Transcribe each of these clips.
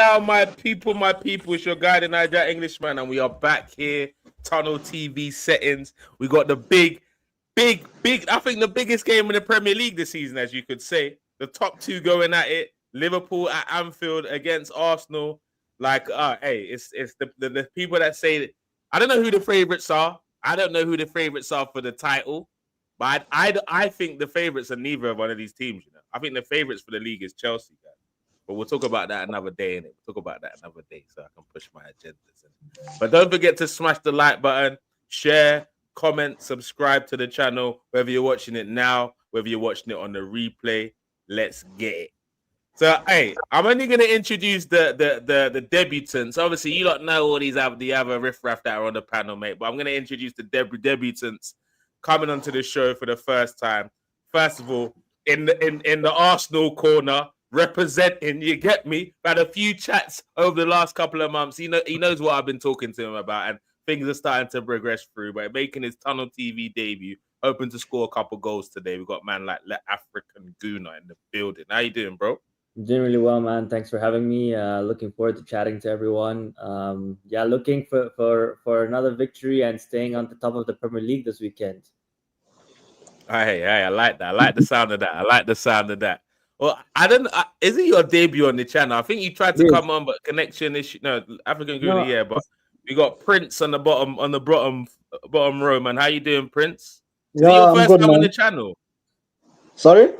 now, my people, it's your guy, the Niger Englishman, and we are back here, Tunnel TV settings. We got the big, I think the biggest game in the Premier League this season, as you could say. The top two going at it. Liverpool at Anfield against Arsenal. Like, hey, it's the people that say, I don't know who the favorites are. I don't know who the favorites are for the title. But I think the favorites are neither of one of these teams. You know, I think the favorites for the league is Chelsea, guys. But we'll talk about that another day, innit? We'll talk about that another day so I can push my agendas. But don't forget to smash the like button, share, comment, subscribe to the channel, whether you're watching it now, whether you're watching it on the replay. Let's get it. So, hey, I'm only going to introduce the debutants. Obviously, you don't know all the other riffraff that are on the panel, mate. But I'm going to introduce the debutants coming onto the show for the first time. First of all, in the Arsenal corner, representing, you get me? I've had a few chats over the last couple of months. He knows what I've been talking to him about, and things are starting to progress through. But making his Tunnel TV debut, hoping to score a couple goals today. We've got man like Le African Guna in the building. How you doing, bro? I'm doing really well, man. Thanks for having me. Looking forward to chatting to everyone. Yeah, looking for another victory and staying on the top of the Premier League this weekend. Hey, I like that. I like the sound of that. Well, is it your debut on the channel? I think you tried to come on, but connection issue. No, African Guna, yeah, but we got Prince on the bottom row, man. How you doing, Prince? Is it your first time on the channel? Sorry?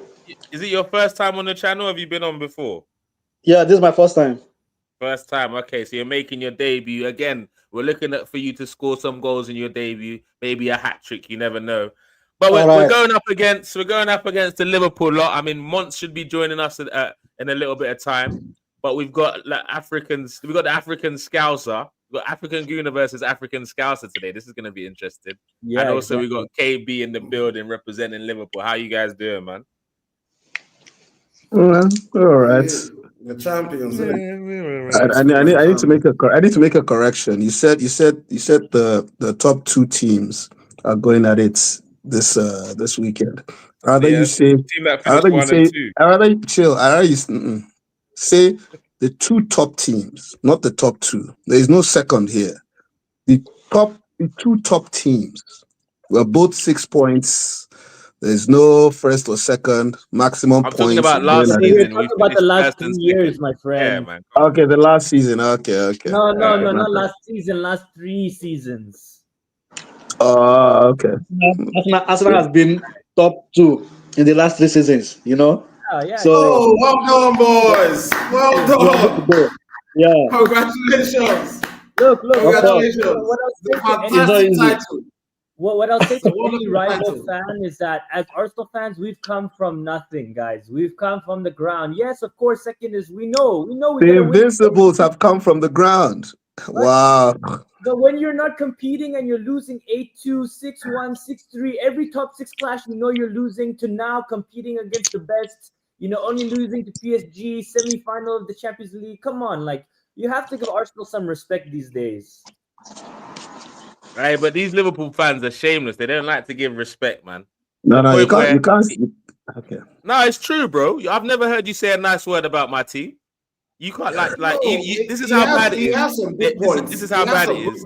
Is it your first time on the channel? Or have you been on before? Yeah, this is my first time. First time, okay. So you're making your debut again. We're looking for you to score some goals in your debut, maybe a hat trick. You never know. But we're going up against the Liverpool lot. I mean, Monts should be joining us in a little bit of time. But we've got the African Scouser. We've got African Guna versus African Scouser today. This is going to be interesting. Yeah, and also we got KB in the building representing Liverpool. How you guys doing, man? All right. The champions. I need to make a correction. You said the top two teams are going at it this weekend. Rather you say say the two top teams, not the top two. There is no second here. The two top teams were both 6 points. There's no first or second maximum points. Talking about last season. We're talking about the last 3 years, my friend. Yeah, man. Okay, the last season. Okay. No, not last season. Last 3 seasons. Okay. Arsenal has been top 2 in the last 3 seasons. You know. Yeah. So well done, boys. Well done. Yeah. Congratulations. Look. Congratulations. Fantastic title. What I'll say to any rival fan is that as Arsenal fans, we've come from nothing, guys. We've come from the ground. Yes, of course. Second is we know. The Invincibles have come from the ground. Wow. But when you're not competing and you're losing 8-2, 6-1, 6-3, every top 6 clash, you know you're losing to now competing against the best. Only losing to PSG, semi-final of the Champions League. Come on, you have to give Arsenal some respect these days. Right, but these Liverpool fans are shameless. They don't like to give respect, man. No, you can't. Okay. No, it's true, bro. I've never heard you say a nice word about my team. You can't this is how bad it is. This is how bad it is.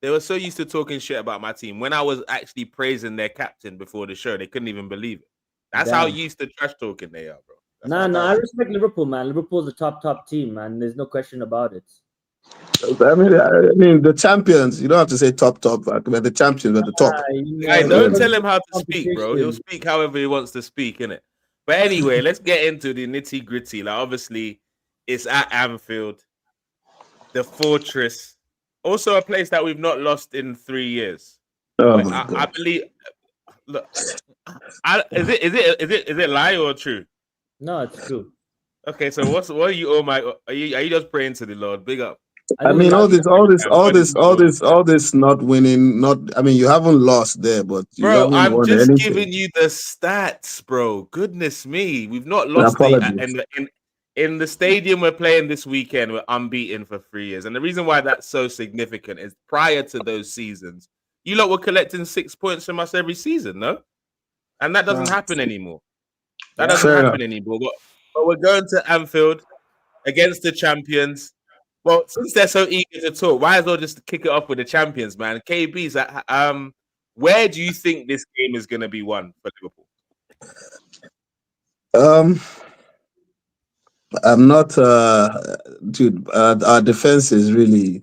They were so used to talking shit about my team. When I was actually praising their captain before the show, they couldn't even believe it. That's how used to trash talking they are, bro. No, I respect Liverpool, man. Liverpool's a top team, man. There's no question about it. I mean, the champions. You don't have to say top, but the champions at the top. Don't tell him how to speak, bro. He'll speak however he wants to speak, innit? But anyway, let's get into the nitty gritty. Obviously, it's at Anfield, the fortress, also a place that we've not lost in 3 years. I believe. Look, is it lie or true? No, it's true. Okay, so what are you? Oh my! Are you just praying to the Lord? Big up. I mean, all this not winning. You haven't lost there, but bro, I'm just giving you the stats, bro. Goodness me, we've not lost in the stadium we're playing this weekend. We're unbeaten for 3 years, and the reason why that's so significant is prior to those seasons, you lot were collecting 6 points from us every season, no? And that doesn't happen anymore. That doesn't happen anymore. but we're going to Anfield against the champions. Well, since they're so eager to talk, might as well just kick it off with the champions, man. KB's where do you think this game is going to be won for Liverpool? I'm not, dude. Our defense is really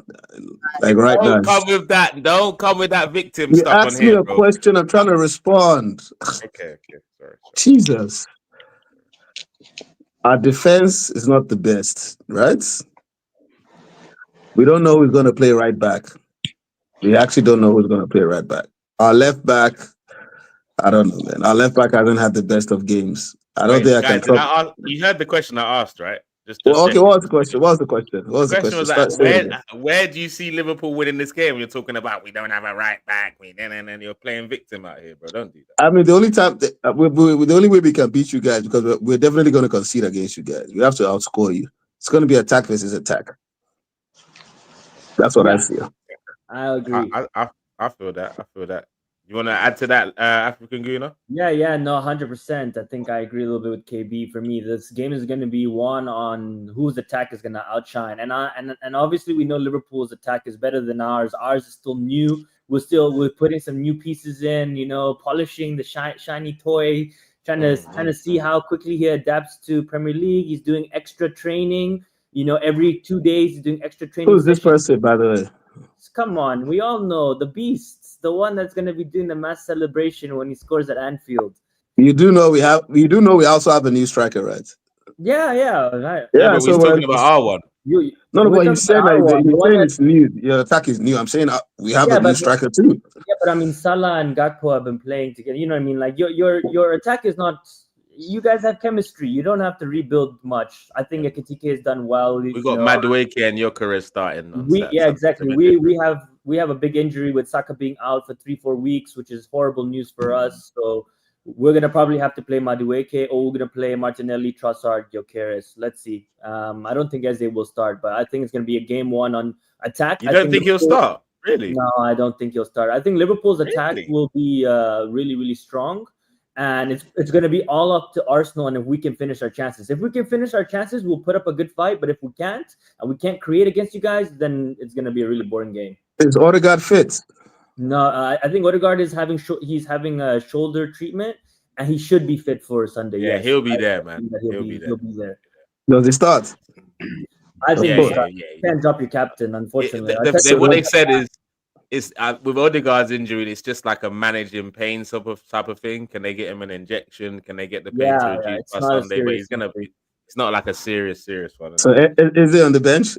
like right now. Don't come with that. Don't come with that victim You stuff on asked me here, a bro. question. I'm trying to respond. Okay. Sorry. Jesus. Our defense is not the best, right? We don't know who's going to play right back. We actually don't know who's going to play right back. Our left back, I don't know, man. Our left back hasn't had the best of games. I don't think I can Guys, you heard the question I asked, right? Okay, what was the question? The question was that, where do you see Liverpool winning this game? You're talking about we don't have a right back. And you're playing victim out here, bro. Don't do that. I mean, the only time, the only way we can beat you guys, because we're definitely going to concede against you guys. We have to outscore you. It's going to be attack versus attack. That's what I feel. I agree. I feel that. You want to add to that, African Gooner? Yeah, no, 100%. I think I agree a little bit with KB. For me, this game is going to be one on whose attack is going to outshine. And obviously we know Liverpool's attack is better than ours. Ours is still new. We're putting some new pieces in, polishing the shiny toy, trying to see how quickly he adapts to Premier League. He's doing extra training. Every 2 days he's doing extra training. Who's this person, by the way? Come on, we all know the beast, the one that's going to be doing the mass celebration when he scores at Anfield. You do know we also have a new striker, right? Yeah. Right. Yeah, but we're talking about our one. But you said it's new. Your attack is new. I'm saying we have a new striker too. Yeah, but I mean, Salah and Gakpo have been playing together. You know what I mean? Like your attack is not. You guys have chemistry. You don't have to rebuild much. I think Ekitike has done well. We got Madueke and Gyokores starting. Exactly. We have a big injury with Saka being out for 3-4 weeks, which is horrible news for us. So we're gonna probably have to play Madueke, or we're gonna play Martinelli, Trossard, Gyokores. Let's see. I don't think Eze will start, but I think it's gonna be a game one on attack. You don't think he'll start? Really? No, I don't think he'll start. I think Liverpool's attack will be really, really strong. And it's going to be all up to Arsenal, and if we can finish our chances. If we can finish our chances, we'll put up a good fight. But if we can't, and we can't create against you guys, then it's going to be a really boring game. Is Odegaard fit? No, I think Odegaard is having a shoulder treatment, and he should be fit for Sunday. Yeah, yes. He'll be there, man. He'll be there. Does he start? I think you can't drop your captain, unfortunately. What they said is with Odegaard's injury, it's just like a managing pain type of thing. Can they get him an injection? Can they get the pain to reduce by Sunday? But it's not like a serious one. So is he on the bench?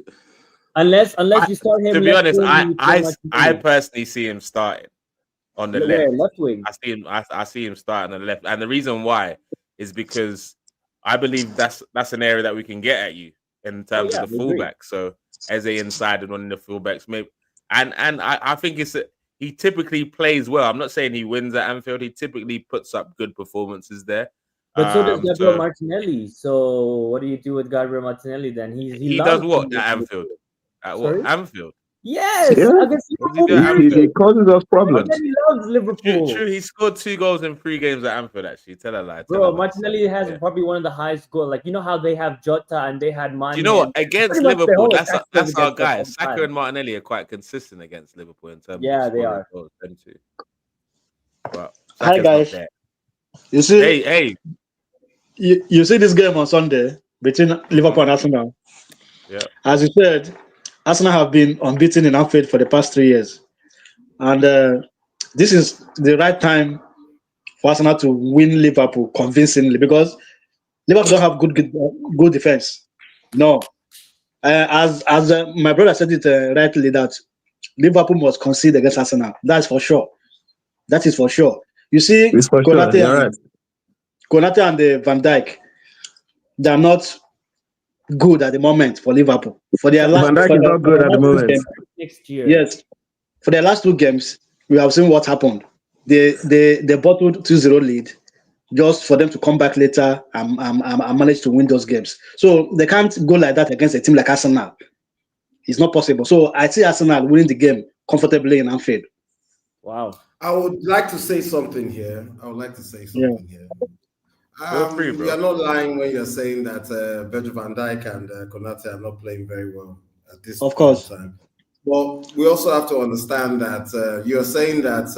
Unless you start him. To be honest, I personally see him starting on the left wing. I see him starting on the left, and the reason why is because I believe that's an area that we can get at you in terms of the fullback. So Eze inside and one of the fullbacks, maybe. And I think he typically plays well. I'm not saying he wins at Anfield. He typically puts up good performances there. But so does Gabriel Martinelli. So what do you do with Gabriel Martinelli then? He does what at Anfield? Anfield? Yes. Yeah. He causes us problems. Martinelli loves Liverpool. True. He scored 2 goals in 3 games at Anfield, actually. Tell a lie. Martinelli has probably one of the highest goals. Like, you know how they have Jota and they had Mane. Do you know what? Against Liverpool, that's our guys. Saka and Martinelli are quite consistent against Liverpool in terms of they are. Goals, them two. But hi, guys. You see, hey. You see this game on Sunday between Liverpool and Arsenal. Yeah. As you said, Arsenal have been unbeaten in Anfield for the past 3 years. And this is the right time for Arsenal to win Liverpool convincingly, because Liverpool don't have good defense. No. As my brother said it rightly, that Liverpool must concede against Arsenal. That's for sure. That is for sure. You see, Konate and Van Dijk, they are not good at the moment for Liverpool. Van Dijk is not good at the moment. Next year. Yes. For the last 2 games, we have seen what happened. They bottled 2-0 lead just for them to come back later and manage to win those games. So they can't go like that against a team like Arsenal. It's not possible. So I see Arsenal winning the game comfortably in Anfield. Wow. I would like to say something here. Feel free, bro. You're not lying when you're saying that Virgil van Dijk and Konate are not playing very well at this Of course. time. But we also have to understand that you're saying that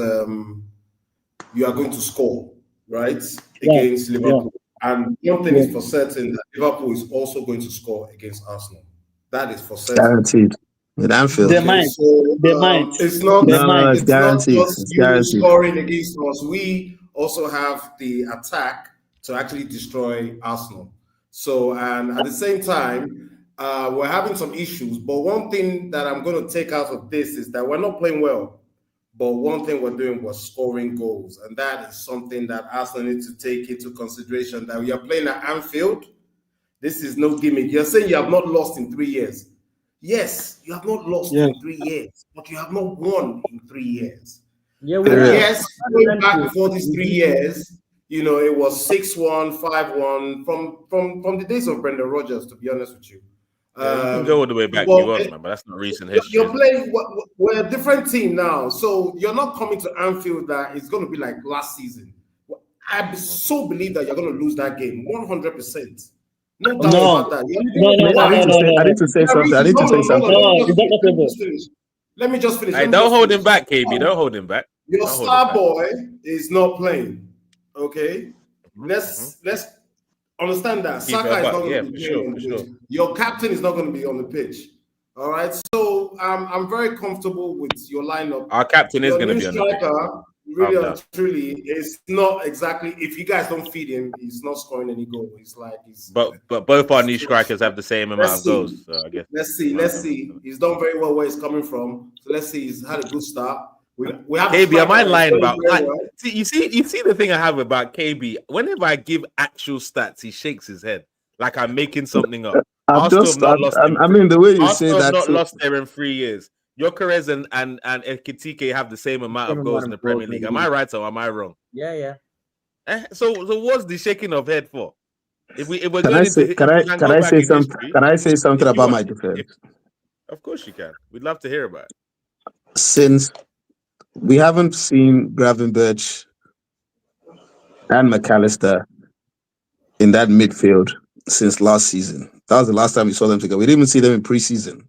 you are going to score, right, against Liverpool. And one thing is for certain that Liverpool is also going to score against Arsenal. That is for certain. Guaranteed. With Anfield. They might. So, They might. It's not. They might. It's It's not guaranteed. just It's you guaranteed. scoring against us. We also have the attack to actually destroy Arsenal. So, and at the same time, we're having some issues. But one thing that I'm going to take out of this is that we're not playing well. But one thing we're doing was scoring goals. And that is something that Arsenal needs to take into consideration, that we are playing at Anfield. This is no gimmick. You're saying you have not lost in 3 years. Yes, you have not lost in 3 years, but you have not won in 3 years. Yeah, Yes, going back before these 3 years, you know, it was 6-1, 5-1 from the days of Brendan Rodgers, to be honest with you. You can go all the way back if you want, man, but that's not recent history. You're playing, we're a different team now, so you're not coming to Anfield that it's going to be like last season. I so believe that you're going to lose that game 100%. No doubt about that. I need to say something. Let me just finish. Hey, don't hold him back, KB. Don't hold him back. Your star boy is not playing. Okay, let's understand that Saka is not going to be playing on the pitch. Your captain is not going to be on the pitch. All right, so I'm very comfortable with your lineup. Our captain is going to be on the pitch. Really and truly, it's not exactly. If you guys don't feed him, he's not scoring any goal. It's like he's. But both our new strikers have the same amount of goals. So I guess. Let's see. He's done very well where he's coming from. So let's see. He's had a good start. We have. KB, am I lying about? You see the thing I have about KB. Whenever I give actual stats, he shakes his head like I'm making something up. I mean, the way you say that. Not lost there in 3 years. Gyokores and Ekitike have the same amount of goals in the Premier League. Am I right or am I wrong? Yeah. So what's the shaking of head for? Can I say something about my defense? Of course you can. We'd love to hear about it. Since we haven't seen Gravenberch and McAllister in that midfield since last season. That was the last time we saw them together. We didn't even see them in preseason.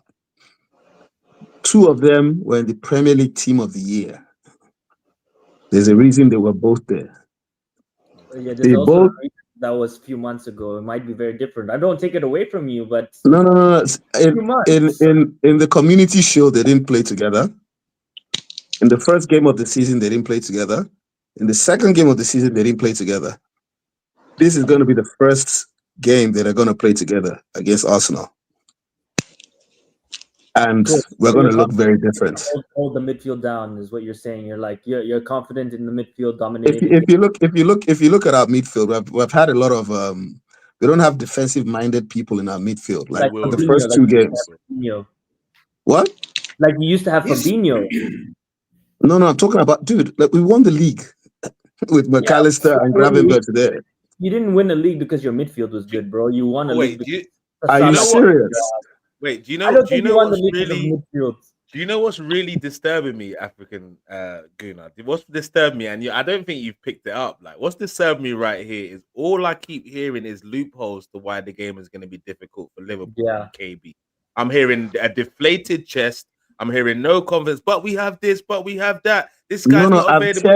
2 of them were in the Premier League Team of the Year. There's a reason they were both there. Yeah, that was a few months ago. It might be very different. I don't take it away from you, but no. In the Community Shield, they didn't play together. In the first game of the season, they didn't play together. In the second game of the season, they didn't play together. This is going to be the first game that they're going to play together against Arsenal. And we're going to look very different. Hold the midfield down is what you're saying. You're like you're confident in the midfield dominating. If you look at our midfield, we've had a lot of we don't have defensive minded people in our midfield. Like the first 2 games. What? Like you used to have Fabinho. No, I'm talking about, dude. Like we won the league with McAllister and Gravenberch there. You didn't win the league because your midfield was good, bro. You won a league. Are you serious? Wait, do you know what's really disturbing me, African Guna? What's disturbed me, and I don't think you've picked it up. Like, what's disturbed me right here is all I keep hearing is loopholes to why the game is going to be difficult for Liverpool and KB. I'm hearing a deflated chest. I'm hearing no confidence, but we have this, but we have that. This guy's not available.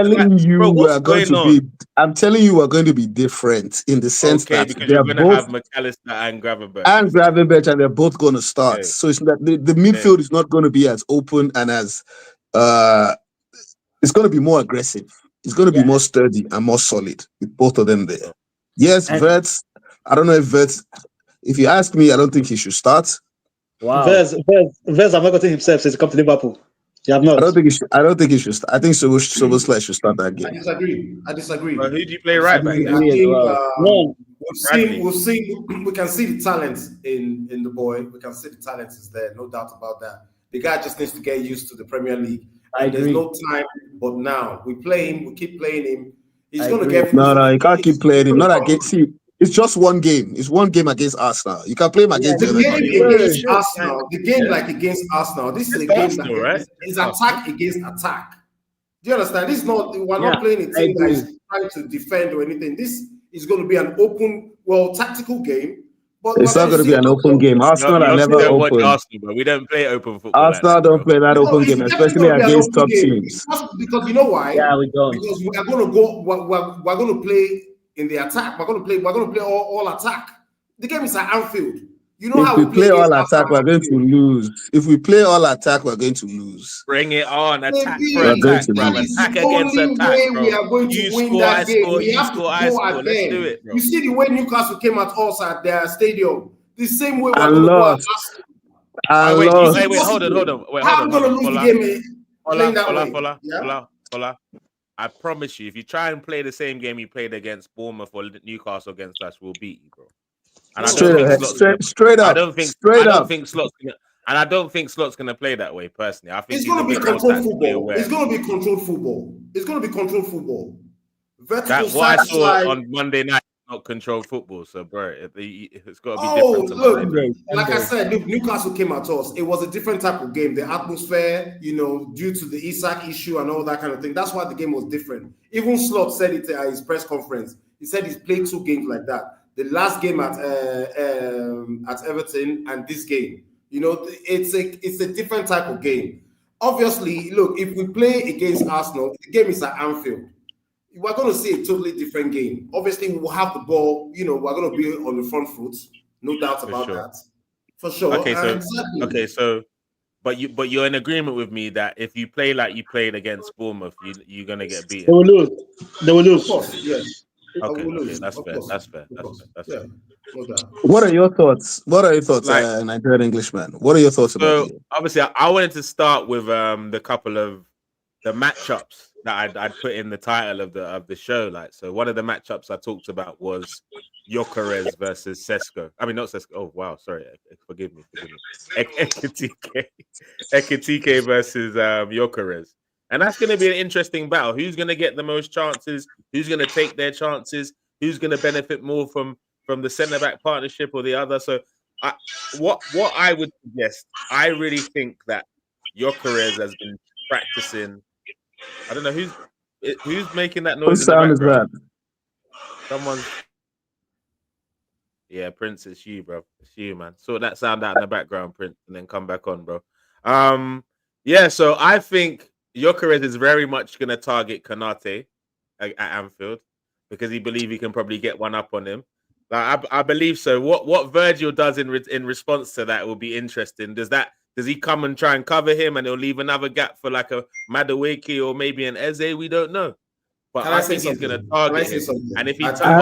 I'm telling you, we're going to be different in the sense that because you're going to have McAllister and Gravenberch, and they're both going to start. So it's that the midfield is not going to be as open and as it's going to be more aggressive. It's going to be more sturdy and more solid with both of them there. Yes, Wirtz. I don't know if Wirtz. If you ask me, I don't think he should start. Wow. Wirtz have not gotten himself since he come to Liverpool. You have not. I don't think he should start. I think Szoboszlai should start that game. I disagree. Well, who do you play right back? We can see the talent in the boy. We can see the talent is there, no doubt about that. The guy just needs to get used to the Premier League. There's no time, but now we play him. We keep playing him. He's going to get. No, you can't keep playing him. Not against. See, it's just one game. It's one game against Arsenal. You can play him against the game against Arsenal. The game like against Arsenal. This is a game that right? Is attack against attack. Do you understand? This is not. We're not playing a team that is trying to defend or anything. This It's going to be an open, tactical game. But It's not going to be an open game. Arsenal are never don't watch open. Arsenal, but we don't play open football. Arsenal like that, don't play that open game, it's especially definitely gonna be an against open top game. teams. Because you know why? Yeah, we don't. Because we are going to go. We're going to play in the attack. We're going to play all attack. The game is at Anfield. You know If how we we play all attack, Arsenal. we're going to lose. If we play all attack, we're going to lose. Bring it on, attack for We're going attack, to bro. lose. Attack The against only attack, way bro. we are going to You win score, that I game. score. We You have to score, I go score. Let's again. do it, bro. You see the way Newcastle came at us at their stadium. The same way we're And going to go at lost. Arsenal. And Wait, lost. hold on. Wait, How hold am I on. going to lose the game playing that way? Fola. I promise you, if you try and play the same game you played against Bournemouth or Newcastle against us, we'll beat you, bro. And Straight up. I don't think Slot's gonna play that way personally. I think it's going to be controlled controlled football. It's going to be controlled football. It's going to be controlled football. Vertical what I side saw side. on Monday night, not controlled football. So, bro, it's got to be different. Look, like I said, Newcastle came at us. It was a different type of game. The atmosphere, due to the Isak issue and all that kind of thing. That's why the game was different. Even Slot said it at his press conference. He said he's played 2 games like that. The last game at Everton and this game. It's a different type of game. Obviously, look, if we play against Arsenal, the game is at Anfield. We're going to see a totally different game. Obviously, we will have the ball. We're going to be on the front foot. No doubt about that. For sure. But you're in agreement with me that if you play like you played against Bournemouth, you're going to get beaten. They will lose. Of course, yes. Okay, that's fair. What are your thoughts? Nigerian Englishman? What are your thoughts about it? Obviously, I wanted to start with the couple of the matchups that I'd put in the title of the show. So one of the matchups I talked about was Gyokores versus Sesko. I mean, not Sesko. Oh wow, sorry. Forgive me. Ekitike versus Gyokores. And that's going to be an interesting battle. Who's going to get the most chances? Who's going to take their chances? Who's going to benefit more from the centre-back partnership or the other? So what I would suggest, I really think that Gyokores has been practicing. I don't know who's making that noise. Whose sound is that? Someone's. Yeah, Prince, it's you, bro. It's you, man. Sort that sound out in the background, Prince, and then come back on, bro. Yeah, so I think Gyokores is very much going to target Konate at Anfield because he believes he can probably get one up on him. I believe so. What Virgil does in response to that will be interesting. Does he come and try and cover him and he'll leave another gap for like a Madueke or maybe an Eze? We don't know. But I think he's going to target him. And if he That's fine.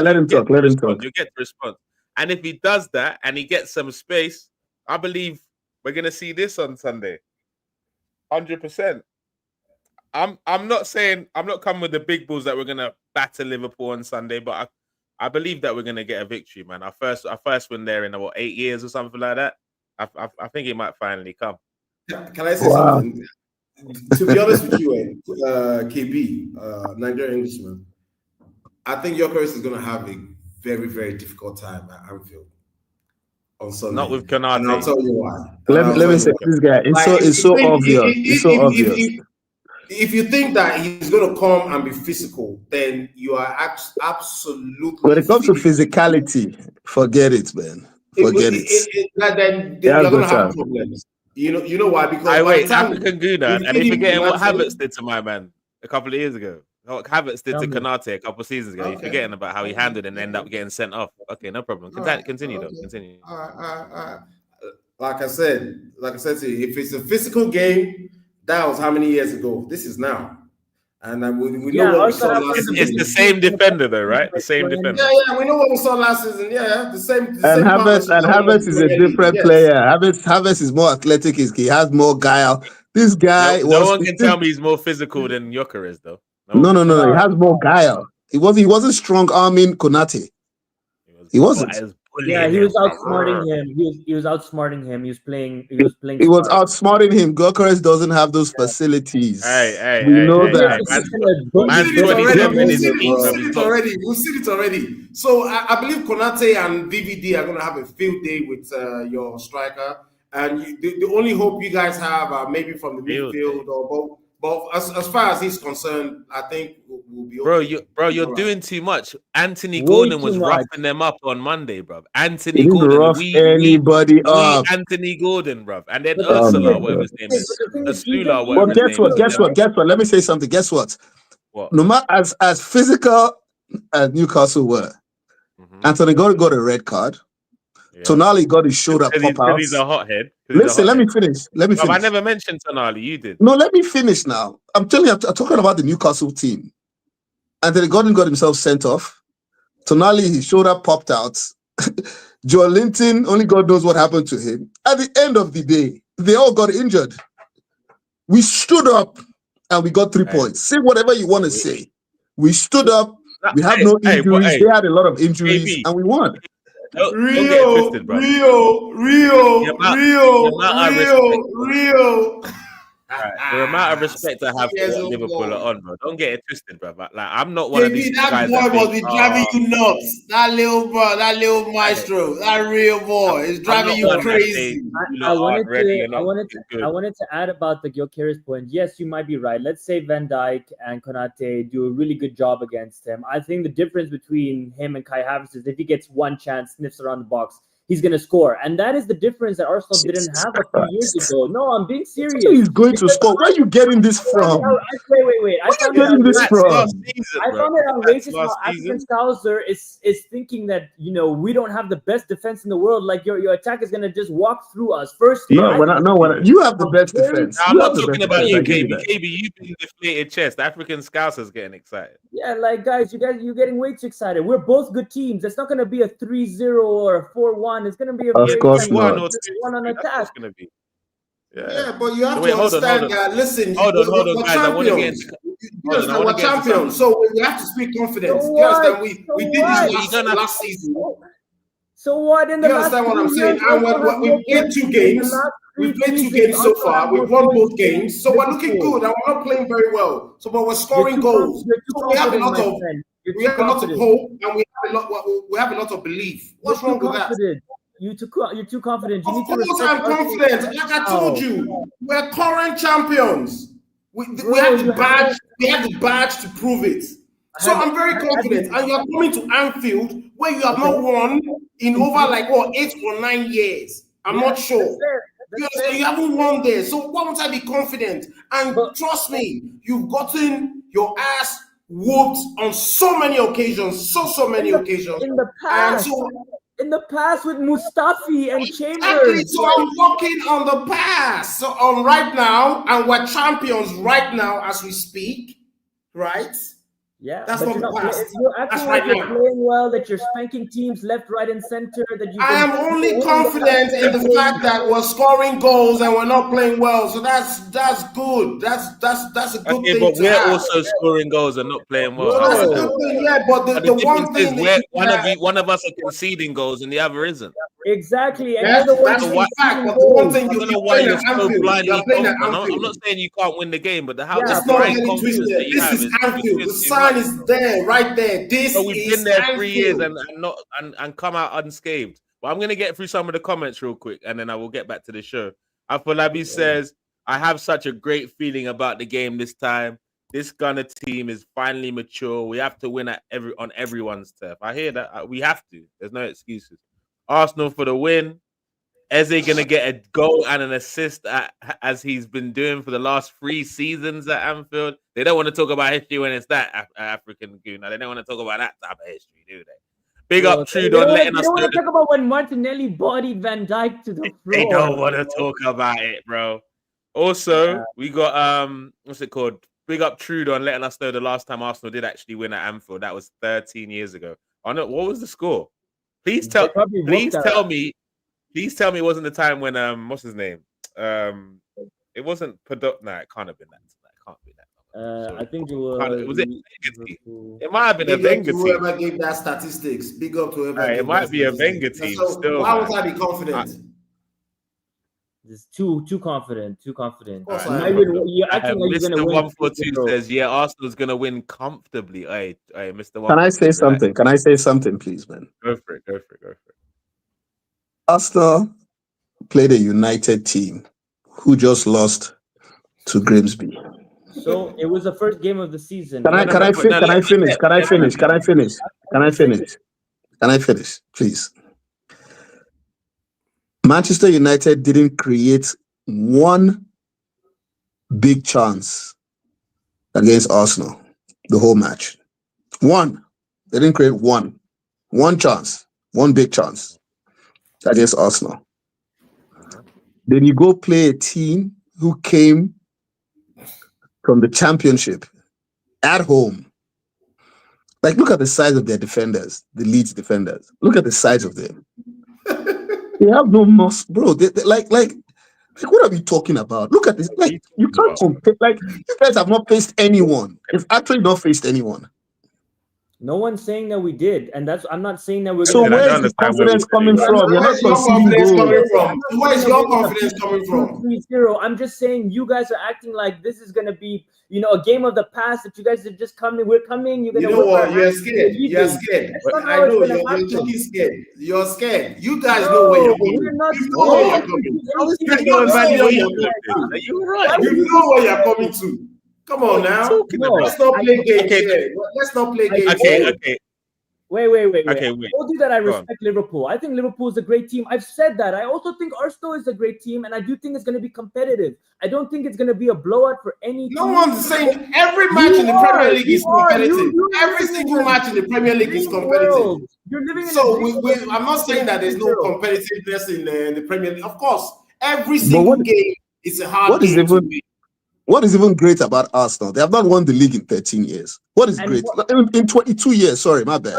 Let him talk. You get the response. And if he does that and he gets some space, I believe we're going to see this on Sunday. 100%. I'm not coming with the big balls that we're gonna batter Liverpool on Sunday, but I believe that we're gonna get a victory, man. Our first win there in 8 years or something like that. I think it might finally come. Can I say something? To be honest with you, KB, Nigerian Englishman, I think Gyokores is gonna have a very, very difficult time at Anfield on Sunday. Not with Konate. And I'll tell you why. Let me say this guy. It's so obvious. It's so obvious. If you think that he's going to come and be physical, then you are absolutely. When it comes to physicality, forget it, man. Forget it. Then you're going to have problems. You know why? Because African Guna, and you're forgetting what Havertz did to my man a couple of years ago. What Havertz did to Konate a couple of seasons ago. You're forgetting about how he handled it and ended up getting sent off. Okay, no problem. Continue. All right. Like I said to you, if it's a physical game, that was how many years ago? This is now. And we know what we saw last season. It's the same defender, though, right? The same defender. Yeah, we know what we saw last season. Yeah, the same. And Havertz is a different player. Havertz is more athletic. He has more guile. This guy. No one can tell me he's more physical than Gyokores, though. No. He has more guile. He wasn't strong arming Konate. He wasn't. Yeah, he was outsmarting him. He was outsmarting him. He was playing. He was outsmarting him. Gyokores doesn't have those facilities. We know that. We've seen it already. So I believe Konate and DVD are going to have a field day with your striker. And the only hope you guys have maybe from the midfield or both. But as far as he's concerned, I think we'll be Bro, okay. you're All right. doing too much. Anthony Way Gordon too was much. roughing them up on Monday, bro. He Anthony didn't Gordon, rough anybody up. Anthony Gordon, bro. And then But the Oh thing my Ursula, is, whatever God. his name is. but the thing is, Ursula, But whatever his guess name what? is. Guess what? Let me say something. Guess what? What? No matter as physical as Newcastle were, Mhm. Anthony Gordon got a red card. Yeah. Tonali got his shoulder Because pop out. he's a hothead. Listen, let me finish. I never mentioned Tonali. You did. No, let me finish now. I'm telling you, I'm talking about the Newcastle team. Anthony Gordon got himself sent off. Tonali, his shoulder popped out. Joe Linton, only God knows what happened to him. At the end of the day, they all got injured. We stood up and we got 3 points. Say whatever you want to say. We stood up. We have no injuries. They had a lot of injuries, KB, and we won. Don't get it twisted, bro. Rio. The amount of respect I have for Yes, what oh Liverpool God. are on, bro. Don't get it twisted, bro. Like I'm not one of these JB, that guys boy that must think, be driving you nuts. That little boy, that little maestro, that real boy is I'm driving not you one that crazy. say you I lot wanted aren't ready. to, You're I not wanted looking to, good. I wanted to add about the Gyokores point. Yes, you might be right. Let's say Van Dijk and Konate do a really good job against him. I think the difference between him and Kai Havertz is if he gets one chance, sniffs around the box, he's going to score. And that is the difference that Arsenal didn't have a few years ago. No, I'm being serious. He's going to score. Where are you getting this from? Wait. I Where are you found it getting this outrageous. from? I found it outrageous how African Scouser is thinking that, we don't have the best defense in the world. Like your attack is going to just walk through us. Firstly, No, we're not. You have the best defense. I'm You not have the talking best about defense. you, I give you KB. that. KB, you've been deflated chest. The African Scousers getting excited. Yeah, like guys, you're getting way too excited. We're both good teams. It's not going to be a 3-0 or a 4-1. It's going to be a Of very course tight not. Or one on That's what attack. it's gonna be. Yeah, but you have So to wait, hold on. understand that. Listen, Hold on, we're guys. I want to get champions. into. You understand, we're champions, so we have to speak confidence. So You understand? what? We So did what? this last season. So what? In the You last understand what I'm 3 saying? years, And Arsenal has we more played points. 2 In the games. last We 3 played 2 seasons, games so Arsenal far. has We've more won points both than games, so we're looking Liverpool. good, and we're not playing very well. So, but we're You're scoring too goals. So we have a confident, lot my of friend. You're too confident. hope, and we have a lot of belief. What's You're wrong too with that? confident. You're too confident. You Of need to course, respect I'm Arsenal. confident. Like I told you, we're current champions. We Bro, have the you badge. We have the badge to prove it. So I'm very confident. And you're coming to Anfield where you have not won in over 8 or 9 years. I'm not sure. You haven't won there. So why won't I be confident? And trust me, you've gotten your ass whooped on so many occasions, so many occasions. In the past. And so in the past with Mustafi and exactly, Chambers. so I'm working on the past. So on right now, and we're champions right now as we speak, right? Yeah, that's but not the past. You're acting That's like right you're now. playing well, that you're spanking teams left, right, and center. That you. I am only confident in the fact that we're scoring goals and we're not playing well. So that's good. That's a good thing but to we're have. also scoring goals and not playing well. So that's a good thing, yeah. But the one thing is one of us are conceding goals and the other isn't. Exactly, and that's the fact. But the one thing you're playing at Anfield. You're playing at Anfield. I'm not saying you can't win the game, but it's not getting twisted. This is Anfield. The sign is there, right there. So we've been there 3 years and come out unscathed. But I'm gonna get through some of the comments real quick, and then I will get back to the show. Afolabi says, "I have such a great feeling about the game this time. This Gunner team is finally mature. We have to win on everyone's turf." I hear that. We have to. There's no excuses. Arsenal for the win. Eze gonna get a goal and an assist as he's been doing for the last 3 seasons at Anfield. They don't want to talk about history when it's that African goon. They don't want to talk about that type of history, do they? Big up Trudon letting us know. They don't want to talk about when Martinelli bodied Van Dijk to the floor. They don't want to talk about it, bro. Also, we got what's it called? Big up Trudon letting us know the last time Arsenal did actually win at Anfield. That was 13 years ago. Oh no, what was the score? Please tell me. Please tell me it wasn't the time when what's his name? It wasn't Nah, it can't have been that. It can't be that. I think it was. Was it? It might have been a Wenger team. Whoever gave that statistics, big up to whoever. It might be a Wenger team. So still, why would I be confident? It's too confident. Too confident. Mr. 142 says, "Yeah, Arsenal's gonna win comfortably." Hey, Mr. Can I say something? Can I say something, please, man? Go for it. Arsenal played a united team who just lost to Grimsby. So it was the first game of the season. Can I finish, please? Manchester United didn't create one big chance against Arsenal the whole match. One. They didn't create one chance, one big chance against Arsenal. Then you go play a team who came from the Championship at home. Like, look at the size of their defenders, the Leeds defenders. Look at the size of them. They have no muscle, bro. They like, what are we talking about? Look at this. Like, you can't compare. Like, you guys have not faced anyone. You've actually not faced anyone. No one's saying that we did, and I'm not saying that we're. So where's the confidence coming from? You're not conceding goals. Where's your confidence coming from? 3-0. I'm just saying you guys are acting like this is gonna be, a game of the past that you guys are just coming. We're coming. You're gonna. You know what? You're scared. You're scared. I know you're totally scared. You're scared. You guys know where you're going. We're not. You know where you're coming. You're right. You know where you're coming to. Come on now. Let's not play games. Let's not play games. Okay. Wait. Okay, I told you that I respect Liverpool. I think Liverpool is a great team. I've said that. I also think Arsenal is a great team, and I do think it's going to be competitive. I don't think it's going to be a blowout for any team. No one's saying every match in the Premier League is competitive. Every single match in the Premier League is competitive. You're living in so I'm not saying that there's no competitiveness in the Premier League. Of course, every single game is a hard game to win. What is even great about Arsenal? They have not won the league in 13 years. What is great? In 22 years, sorry, my bad.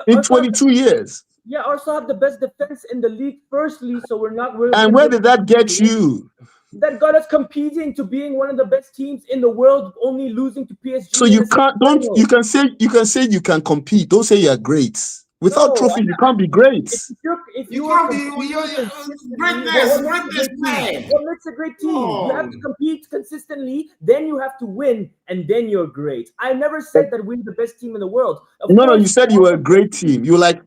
In 22 years. Yeah, Arsenal have the best defense in the league, firstly, so we're not... And where did that get you? That got us competing to being one of the best teams in the world, only losing to PSG. So you can say you can compete. Don't say you're great. Without trophy, you can't be great. If you can't be greatness, man. What makes a great team? You have to compete consistently, then you have to win, and then you're great. I never said that we're the best team in the world. No, you said you were a great team. You were like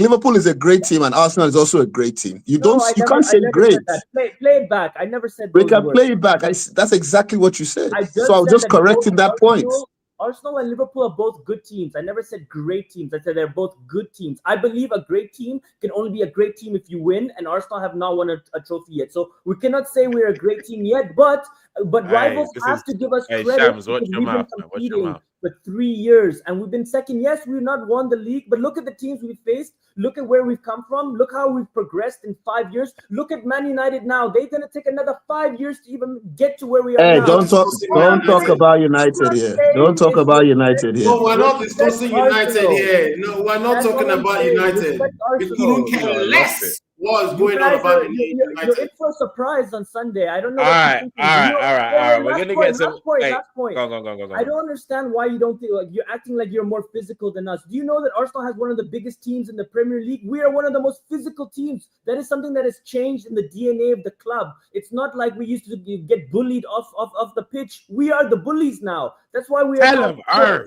Liverpool is a great team, and Arsenal is also a great team. You can't say great. Play it back. I never said we can play it back. That's exactly what you said. So I was just correcting that point. Arsenal and Liverpool are both good teams. I never said great teams. I said they're both good teams. I believe a great team can only be a great team if you win, and Arsenal have not won a trophy yet. So we cannot say we're a great team yet, but rivals have to give us credit Shams, because we've been competing for 3 years, and we've been second. Yes, we've not won the league, but look at the teams we've faced. Look at where we've come from. Look how we've progressed in 5 years. Look at Man United now. They're going to take another 5 years to even get to where we are now. Don't talk about United here. Don't talk about United here. No, we're not discussing United here. No, we're not talking about United. We couldn't care less what is going on about United. You're in for a surprise on Sunday. I don't know. All right. We're going to get some... Last point. Go. I don't understand why you don't think you're acting like you're more physical than us. Do you know that Arsenal has one of the biggest teams in the Premier League? We are one of the most physical teams. That is something that has changed in the DNA of the club. It's not like we used to get bullied off the pitch. We are the bullies now. That's why we are.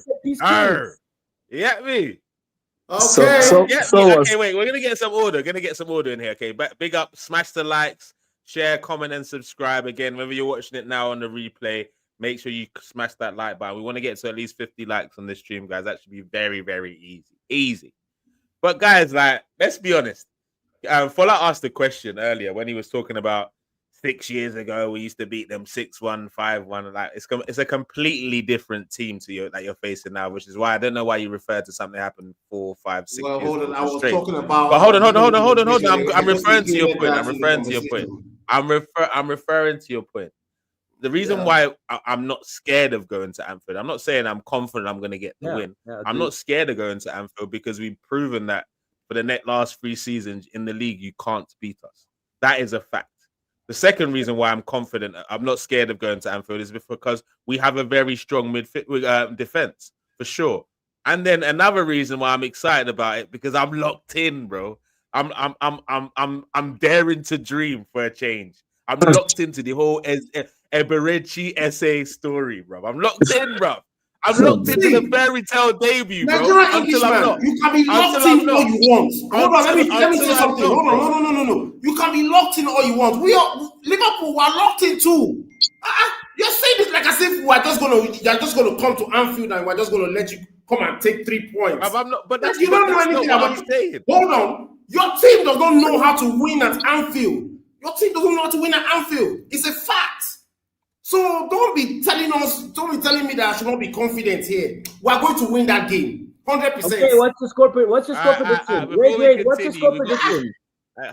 Yeah, me. Okay. Okay, wait. We're gonna get some order. In here. Okay, big up. Smash the likes, share, comment, and subscribe. Again, whether you're watching it now on the replay, make sure you smash that like button. We want to get to at least 50 likes on this stream, guys. That should be very, very easy. But guys, let's be honest. Fola asked the question earlier when he was talking about 6 years ago we used to beat them 6-1, 5-1. It's a completely different team to you that you're facing now, which is why I don't know why you referred to something that happened 4, 5, 6 years ago. I was talking about. But hold on. I'm referring to your point. I'm referring to your point. The reason why I'm not scared of going to Anfield, I'm not saying I'm confident I'm going to get the win. I'm not scared of going to Anfield because we've proven that for the last 3 seasons in the league, you can't beat us. That is a fact. The second reason why I'm confident, I'm not scared of going to Anfield, is because we have a very strong midfield defense for sure. And then another reason why I'm excited about it because I'm locked in, bro. I'm daring to dream for a change. I'm locked into the whole Eberechi essay story, bro. I'm locked in, bro. I'm locked into the fairy tale debut, bro. You can be locked in all you want. Hold on, let me say something. Hold on, no. You can be locked in all you want. We are Liverpool. We're locked in too. You're saying this like as if you're just gonna come to Anfield and we're just gonna let you come and take 3 points. I'm not, but that's, you don't know anything about it. Saying. Hold on, your team does not know how to win at Anfield. Your team doesn't know how to win at Anfield. It's a fact. So don't be telling me that I should not be confident here. We are going to win that game, 100%. Okay, what's your score prediction? Wait, what's your score prediction?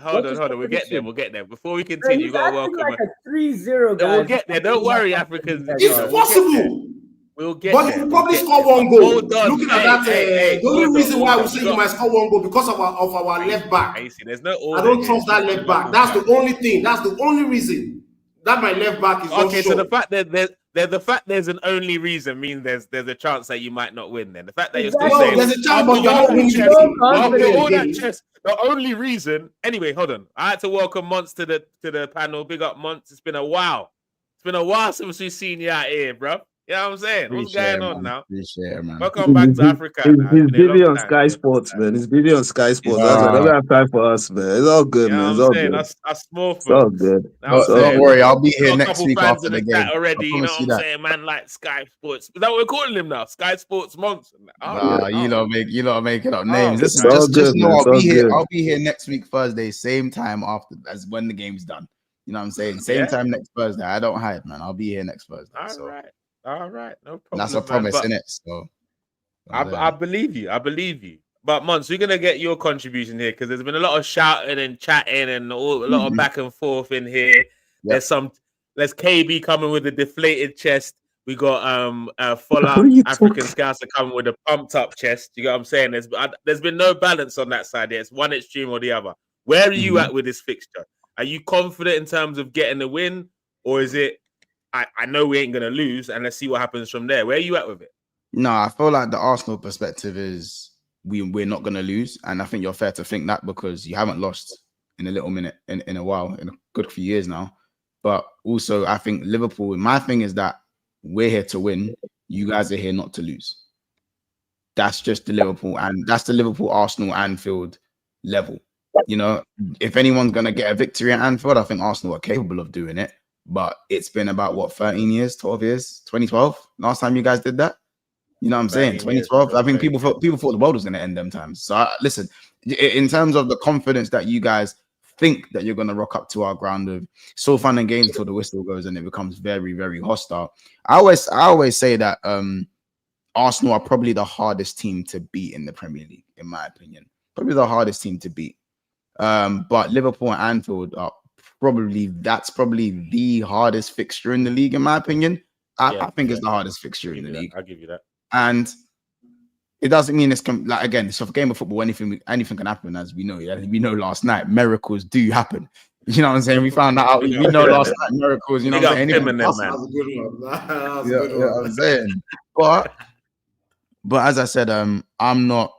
Hold on. We'll get there. Before we continue, you got to welcome. Like a 3-0, guys. We'll get there. Don't worry, Africans. It's possible. We'll get but there. you will probably score 1 goal. Hold on. Looking at that, the only reason why we say you might score 1 goal because of our left back. There's no order. I don't trust that left back. That's the only thing. That's the only reason that my left back is okay. So sure. the fact there's an only reason means there's a chance that you might not win. Then the fact that you're Exactly. still saying there's a chance, but you're not winning. The only reason. Anyway, hold on. I had to welcome Monts to the panel. Big up, Monts. It's been a while. It's been a while since we've seen you out here, bro. You know what I'm saying? What's going on now? Man. Welcome back to Africa. He's busy on Sky Sports, man. He's busy on Sky Sports. That's why I don't have time for us, man. It's all good, man. It's all good. That's small for it's all good. Don't worry, I'll be here next week after the game. Already, you know what I'm saying? Man, like Sky Sports. Is that what we're calling him now? Sky Sports Monts. You lot making up names. Just know I'll be here next week Thursday, same time after as when the game's done. You know what I'm saying? Same time next Thursday. I don't hide, man. I'll be here next Thursday. All right, no problem. That's a promise, isn't it? So I believe you. But Monts, we're gonna get your contribution here because there's been a lot of shouting and chatting and a lot of back and forth in here. Yep. There's KB coming with a deflated chest. We got Fuller African Scouts are coming with a pumped up chest. You know what I'm saying? There's been no balance on that side. It's one extreme or the other. Where are you at with this fixture? Are you confident in terms of getting the win, or is it? I know we ain't gonna lose, and let's see what happens from there. Where are you at with it? No, I feel like the Arsenal perspective is we're not gonna lose, and I think you're fair to think that because you haven't lost in a little minute in a while, in a good few years now. But also, I think Liverpool. My thing is that we're here to win. You guys are here not to lose. That's just the Liverpool, and that's the Liverpool, Arsenal, Anfield level. You know, if anyone's gonna get a victory at Anfield, I think Arsenal are capable of doing it. But it's been about 13 years, 12 years, 2012. Last time you guys did that, you know what I'm saying? 2012. I think people thought the world was going to end them times. So listen, in terms of the confidence that you guys think that you're going to rock up to our ground of so fun and games until the whistle goes and it becomes very, very hostile. I always say that Arsenal are probably the hardest team to beat in the Premier League, in my opinion. Probably the hardest team to beat. But Liverpool and Anfield are probably the hardest fixture in the league, in my opinion. I think it's the hardest fixture in the league. I'll give you that. And it doesn't mean it's it's a game of football. Anything can happen, as we know. Yeah, we know last night miracles do happen. You know what I'm saying? We found that out. We know last night miracles. You know what I'm saying? I'm saying. But as I said, I'm not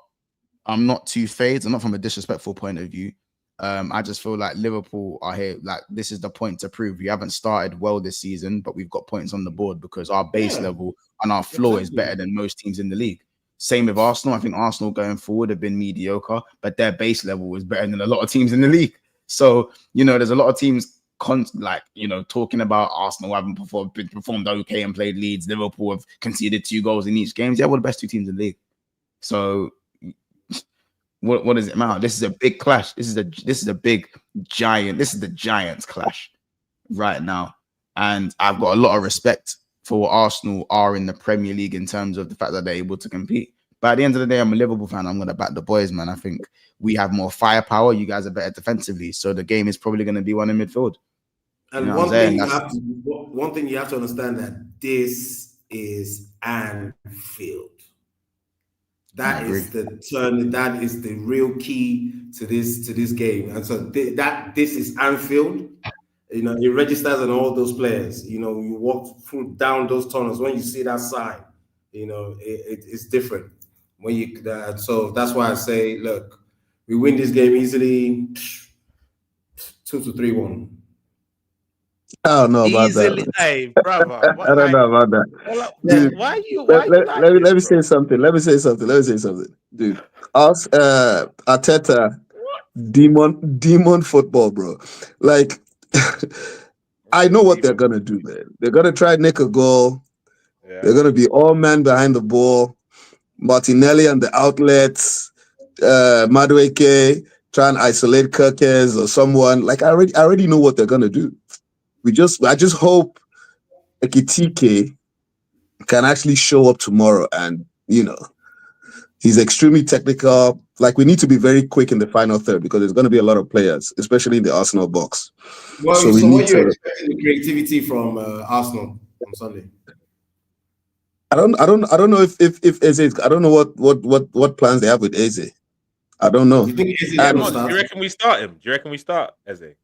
too phased. I'm not from a disrespectful point of view. I just feel like Liverpool are here. Like, this is the point to prove. We haven't started well this season, but we've got points on the board because our base level and our floor is better than most teams in the league. Same with Arsenal. I think Arsenal going forward have been mediocre, but their base level is better than a lot of teams in the league. So, you know, there's a lot of teams talking about Arsenal haven't performed okay and played Leeds. Liverpool have conceded 2 goals in each game. Yeah, we're the best 2 teams in the league. So what does it matter? This is a big clash. This is a big giant. This is the Giants clash right now. And I've got a lot of respect for what Arsenal are in the Premier League in terms of the fact that they're able to compete. But at the end of the day, I'm a Liverpool fan. I'm going to back the boys, man. I think we have more firepower. You guys are better defensively. So the game is probably going to be one in midfield. And you know one thing you have to understand that this is Anfield. That is the real key to this game. And so this is Anfield. You know, it registers on all those players. You know, you walk down those tunnels when you see that sign. You know, it's different when you. So that's why I say, look, we win this game easily, 2-3-1. I don't know about easily, that. Hey, brother. I don't know about that. Dude, let me say something. Let me say something. Dude, us, Arteta, demon football, bro. Like, I know what they're gonna do, man. They're gonna try and nick a goal. Yeah. They're gonna be all man behind the ball. Martinelli and the outlets. Madueke try and isolate Gyokores or someone. Like I already know what they're gonna do. I just hope Ekitike can actually show up tomorrow, and he's extremely technical. Like we need to be very quick in the final third because there's going to be a lot of players, especially in the Arsenal box. Well, So so, we need what you're to- expecting the creativity from Arsenal on Sunday? I don't know if Eze. I don't know what plans they have with Eze. I don't know. You think Eze Yeah, will Monts, do start? you reckon we start him? Do you reckon we start Eze?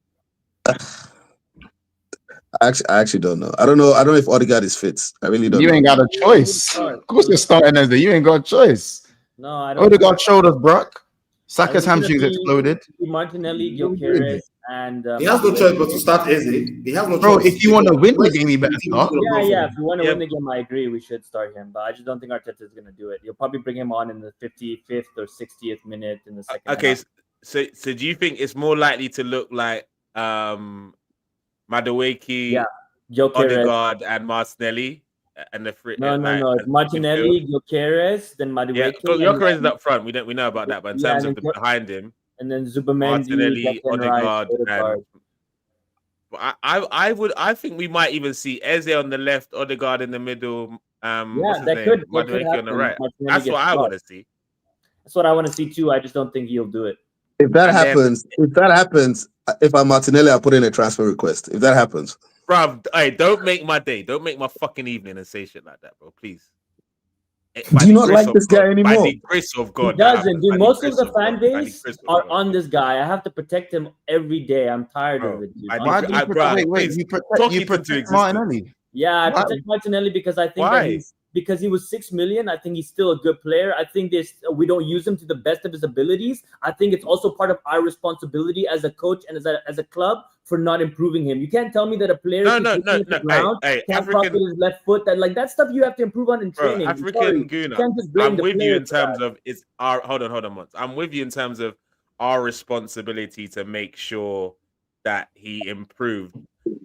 I actually don't know. I don't know if Odegaard is fit. I really don't You know. ain't got a choice. Of course, you're starting as you ain't got a choice. No, I don't. Odegaard shoulders, Brock. I Saka's think it's gonna hamstrings be exploded. Martinelli, Gyokores, and He has no choice but to start Eze. He has no Bro, choice. if you want to win the game, you better start. Yeah. If you want to Yeah. win the game, I agree. We should start him, but I just don't think Arteta is going to do it. You'll probably bring him on in the 55th or 60th minute in the second. Okay, half. so do you think it's more likely to look like Madueke, Yeah, Gyokores. Odegaard, and Martinelli, and the free? No. It's Martinelli, Gyokores, then Madueke. Yeah, Gyokores is up front. We know about that, but in terms of the behind him, and then Zubamendi, Martinelli, Declan Odegaard, Rice, Odegaard. and I think we might even see Eze on the left, Odegaard in the middle. What's his that name? could Madueke on the happen. right. Martinelli That's gets what I caught. want to see. That's what I want to see too. I just don't think he'll do it. If that And happens, if I'm Martinelli, I'll put in a transfer request. If that happens, Bruv, hey, don't make my day. Don't make my fucking evening and say shit like that, bro. Please. do you not like this guy anymore? By the grace of God. He doesn't. Dude, most of the fan By the base grace of are God. on this guy. I have to protect him every day. I'm tired Bro, of it. Dude. I Why need- do you I- bro, protect? Wait, please, you talk protect into existence. Martinelli. Yeah, I Why? protect Martinelli because I think Why? that because he was 6 million. I think he's still a good player. I think we don't use him to the best of his abilities. I think it's also part of our responsibility as a coach and as a club for not improving him. You can't tell me that a player No. can't cross with his left foot. That stuff you have to improve on in Bro, training. African You Guna. can't just blame I'm the with you player in for that. terms of it's our hold on, Monts. I'm with you in terms of our responsibility to make sure that he improved.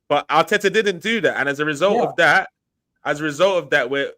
But Arteta didn't do that, and as a result of that,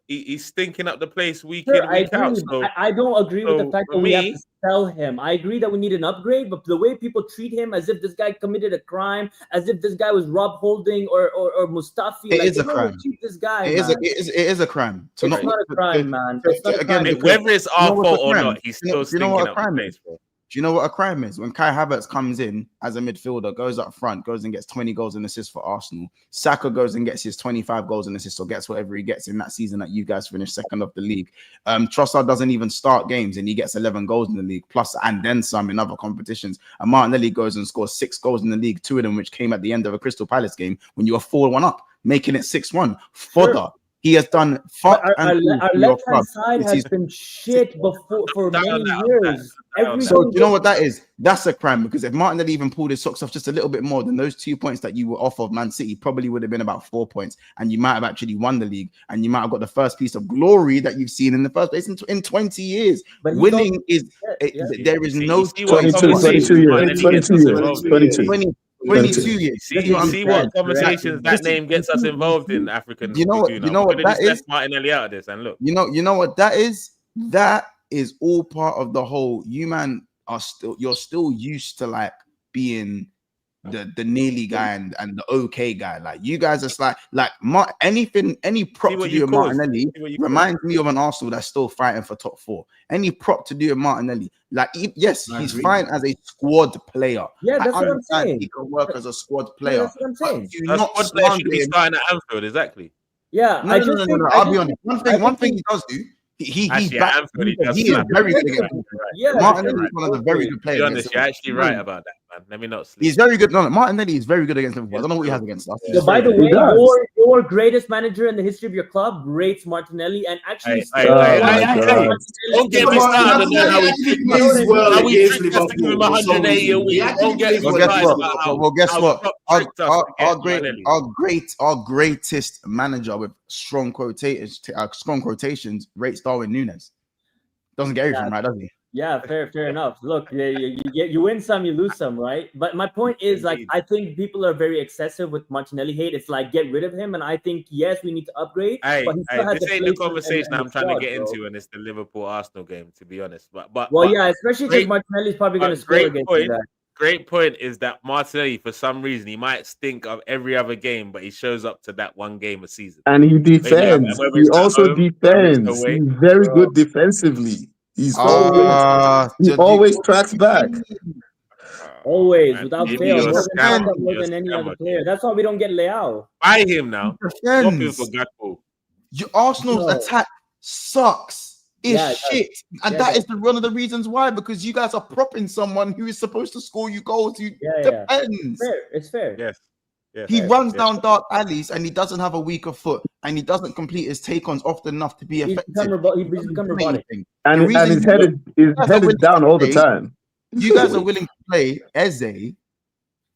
he's stinking up the place week in, I week out. agree. So I don't agree with the so fact for that we have me- to sell him. I agree that we need an upgrade, but the way people treat him as if this guy committed a crime, as if this guy was Rob Holding or Mustafi. It is a they don't crime. treat this guy, It man. is a crime. So It's not a crime, man. It's not a again, crime. whether it's You know our what's fault a or crime? not, he's You know- still you know stinking what a up the crime place, is? bro. Do you know what a crime is? When Kai Havertz comes in as a midfielder, goes up front, goes and gets 20 goals and assists for Arsenal. Saka goes and gets his 25 goals and assists, or gets whatever he gets in that season that you guys finished second of the league. Trossard doesn't even start games and he gets 11 goals in the league, plus and then some in other competitions. And Martinelli goes and scores 6 goals in the league, 2 of them which came at the end of a Crystal Palace game when you were 4-1 up, making it 6-1. Fodder. He has done fuck Our and all left for your hand club. side This has is- been shit for Down many on that, years. down on that. So do you know what that is? That's a crime, because if Martinelli even pulled his socks off just a little bit more, then those 2 points that you were off of Man City probably would have been about 4 points, and you might have actually won the league, and you might have got the first piece of glory that you've seen in the first place in 20 years. But he's Winning is yeah. there is no See what 22 conversations years. Martinelli 22 gets us years. involved in. 22. 22 years. See, That's you what I'm see saying. what conversations that Listen, name gets us involved in, African. You know what- Guna. you know We what could've that just left is? Martinelli out of this, and look. You know what that is? That is all part of the whole. You man you're still used to like being the nearly guy and the okay guy. Like you guys are any prop See to what do you with caused. Martinelli See what you reminds me of an Arsenal that's still fighting for top 4. Any prop to do with Martinelli, yes, I he's agree. fine as a squad player. Yeah, that's I what I'm understand saying. he can work as a squad Yeah, player. that's what I'm saying. But do That not squad player should slander be him. starting at Anfield, exactly. Yeah, No, I'll be honest. One thing he does do, he's Actually, back. Anfield, he does He is slap. very good against Yeah, Martinelli is one of the very good To players. be honest, against you're Liverpool. actually right about that, man. Let me not sleep. He's very good. No, Martinelli is very good against Liverpool. I don't know what he has against us. He's So, by very the good. way, your greatest manager in the history of your club rates Martinelli and actually Hey, Martinelli don't get me started on how we tricked plays well how we against tricked us to give him Liverpool for some 180 a reason. week. He actually Don't get me plays Well, well guess started what? about how Well, guess how what? Klopp tricked us to get Martinelli. Our greatest manager with strong quotations rates Darwin Núñez. Doesn't get everything right, does he? Yeah, fair enough. Look, you win some, you lose some, right? But my point is, like, Indeed. I think people are very excessive with Martinelli hate. It's like, get rid of him, and I think yes, we need to upgrade, Hey, but he still has this the ain't the place conversation and the I'm trying to squad, get bro. into, and it's the Liverpool Arsenal game, to be honest. But Well, yeah, especially because great- Martinelli's probably going to but score great against point. you guys. Great point is that Martinelli, for some reason, he might stink of every other game, but he shows up to that one game a season. And he Whether defends. whether He it's at also home, whether it's defends. away. He's very Bro. good defensively. He So always tracks back. Always, Man, without maybe fail, you're a more scammer. more You're a than any other scammer, player. kid. That's why we don't get Leao. Buy him now. Swap him for Gakpo. Arsenal's No. attack sucks. It's Yeah, it does. shit, and Yeah, that it is one of the reasons why. Because you guys are propping someone who is supposed to score you goals. You Yeah. depends. Fair, it's fair. Yes. Yes. He yes, runs yes. down dark alleys and he doesn't have a weaker foot and he doesn't complete his take-ons often enough to be He's effective. he's become robotic. And reason he's you headed willing down to all the play- time. You guys are willing to play Eze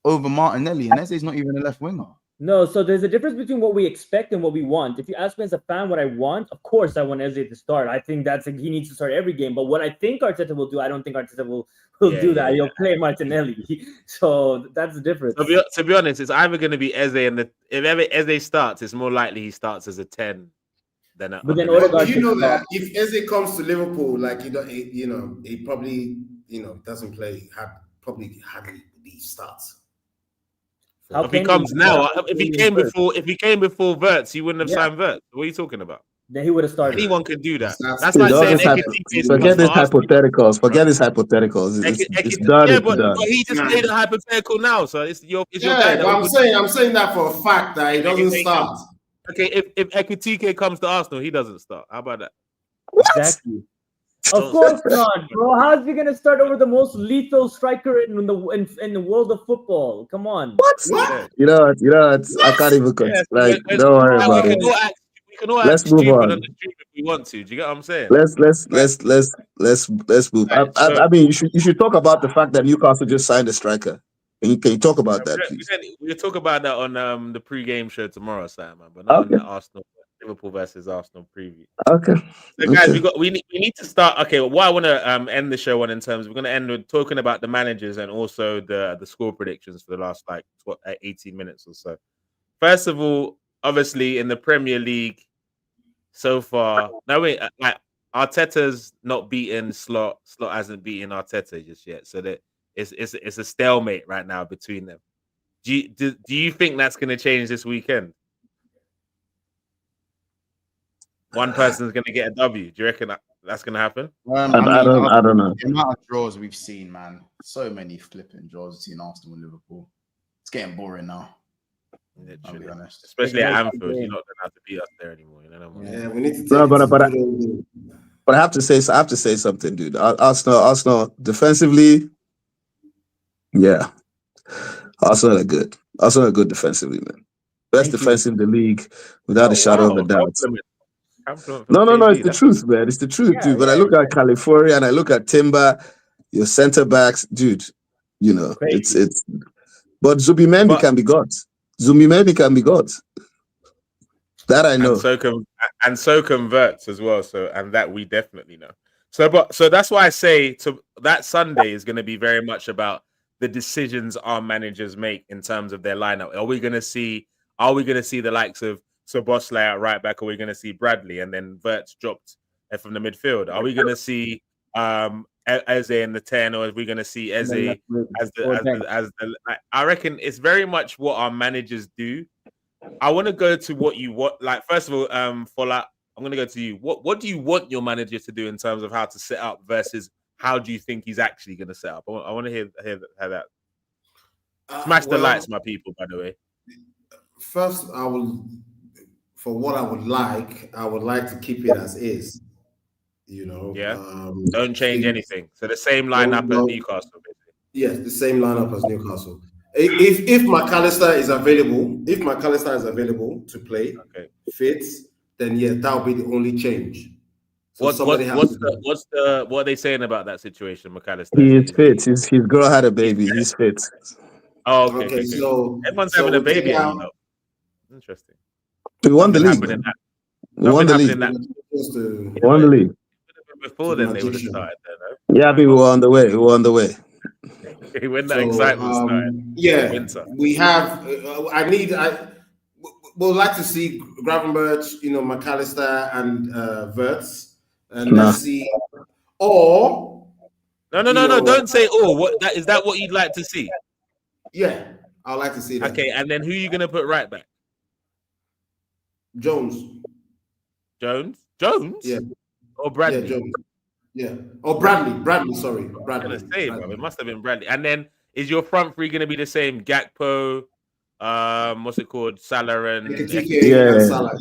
over Martinelli, and Eze's not even a left winger. No, so there's a difference between what we expect and what we want. If you ask me as a fan what I want, of course I want Eze to start. I think he needs to start every game. But what I think Arteta will do, I don't think Arteta will do that. He'll play Martinelli. So that's the difference. To be honest, it's either going to be Eze, and if ever Eze starts, it's more likely he starts as a 10 than a. But then But you know that if Eze comes to Liverpool, like he probably doesn't play. Probably hardly he starts. How If he can comes now, How if he can came before Wirtz, he wouldn't have Yeah. signed Wirtz. What are you talking about? Then he would have started. Anyone can do that. That's That's like All saying this Ekitike forget these hypotheticals. Forget these hypotheticals. It's done. Yeah, It's but done. he just made a hypothetical now, so it's your guy. Yeah, That but would- I'm saying that for a fact that he doesn't start. Okay, if Ekitike comes to Arsenal, he doesn't start. How about that? Exactly. Of course not, bro. How is he gonna start over the most lethal striker in the world of football? Come on. What? You know what? I can't even don't worry about it. We can all Let's act move stupid on. on the street if we want to. Do you get what I'm saying? Let's move. Right, so- I mean, you should talk about the fact that Newcastle just signed a striker. Can you talk about that, please? We'll talk about that on the pre-game show tomorrow, Simon, but not on the Liverpool versus Arsenal preview. Okay. So guys, we need to start. Okay, well, what I want to end the show on in terms, we're going to end with talking about the managers and also the score predictions for the last 18 minutes or so. First of all, obviously in the Premier League so far, Arteta's not beaten Slot. Slot hasn't beaten Arteta just yet, so that it's a stalemate right now between them. Do you think that's going to change this weekend? One person's going to get a W. Do you reckon that's going to happen? I don't know. The amount of draws we've seen, man. So many flipping draws between Arsenal and Liverpool. It's getting boring now. I'll be honest. Especially at Anfield, you're not going to have to beat us there anymore. You know what I mean? Yeah, we need to. But I have to say something, dude. Arsenal defensively, yeah. Arsenal are good. Arsenal are good defensively, man. Best defense in the league, without a shadow of a doubt. No. It's the truth, man. It's the truth, dude. But I look at California and I look at Timber, your center backs, dude. You know, Crazy. it's. But Zubimendi can be God. Zubimendi can be God. That I know. And so can Wirtz as well. So, and that we definitely know. So that's why I say that Sunday is going to be very much about the decisions our managers make in terms of their lineup. Are we going to see the likes of Szoboszlai at right back? Are we going to see Bradley and then Wirtz dropped from the midfield? Are we going to see Eze in the 10, or are we going to see Eze as the? I reckon it's very much what our managers do. I want to go to what you want. Like, first of all, Fola, I'm going to go to you. What do you want your manager to do in terms of how to set up versus how do you think he's actually going to set up? I want to hear that. Smash the lights, my people, by the way. First, I would like to keep it as is. You know, Don't change anything. So the same lineup as Newcastle, basically. Yes, the same lineup as Newcastle. If McAllister is available to play, fits, then yeah, that'll be the only change. So what are they saying about that situation, McAllister? He is fit. His girl had a baby. He's fit. Oh, okay. So everyone's having a baby. Interesting. We won the league. We won the league. We won the league. before the then they would have magician. started there, no? Yeah, I mean, we were on the way. We were on the way. When that excitement started. Yeah, Winter. we have. We'd like to see Gravenberch, McAllister and Wirtz, and let's see. Or No. Don't say what that is. That what you'd like to see? Yeah, I'd like to see that. Okay, and then who are you gonna put right back? Jones. Jones? Yeah. Or Bradley? Yeah, Jones. Yeah. Or Bradley. Sorry, Bradley. I was gonna say, bro, it must have been Bradley. And then is your front three gonna be the same? Gakpo, what's it called? Salah and Ekitike and Salah.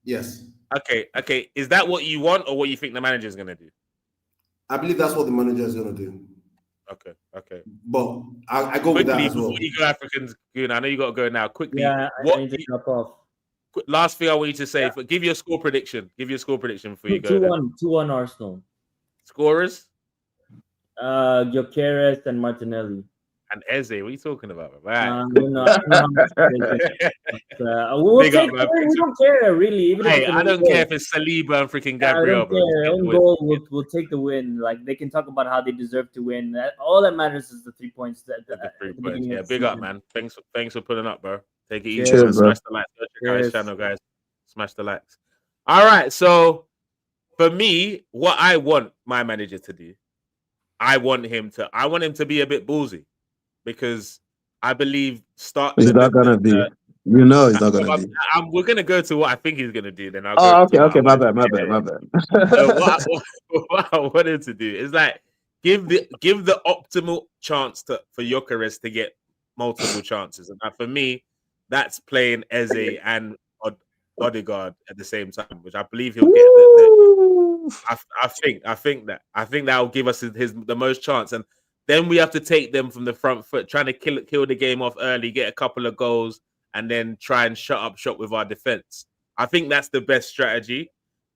Yes. Okay. Is that what you want or what you think the manager is gonna do? I believe that's what the manager is gonna do. Okay. But I go with that as well. Before you go Africans, Goon, I know you got to go now. Quickly, Yeah, I need to drop off. Last thing I want you to say. Give your score prediction. Give your score prediction before you go. 2-1 Arsenal. Scorers? Gyokores and Martinelli. And Eze, what are you talking about, man? We don't care really. Even Hey, I don't care if it's Saliba and freaking Gabriel. Own goal will take the win. Like they can talk about how they deserve to win. All that matters is the 3 points. Yeah, big up, man. Thanks for putting up, bro. Take it easy. Cheers, bro. Smash the likes. Go check out his channel, guys. Smash the likes. All right, so for me, what I want my manager to do, I want him to be a bit ballsy. Because I believe he's not gonna be. He's not gonna be. We're gonna go to what I think he's gonna do. Then I'll go. Okay. My bad. So what I want him to do is like give the optimal chance for Gyokores to get multiple chances, and for me, that's playing Eze and Odegaard at the same time, which I believe he'll get. I think that will give us the most chance and. Then we have to take them from the front foot, trying to kill the game off early, get a couple of goals, and then try and shut up shop with our defense. I think that's the best strategy.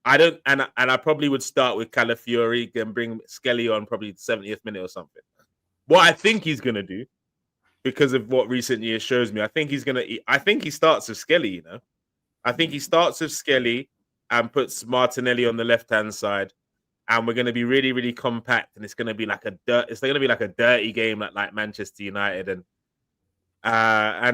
I probably would start with Calafiori and bring Skelly on probably the 70th minute or something. What I think he's gonna do, because of what recent years shows me, I think he starts with Skelly. I think he starts with Skelly and puts Martinelli on the left-hand side. And we're going to be really, really compact, and it's going to be like a dirty game like Manchester United, and I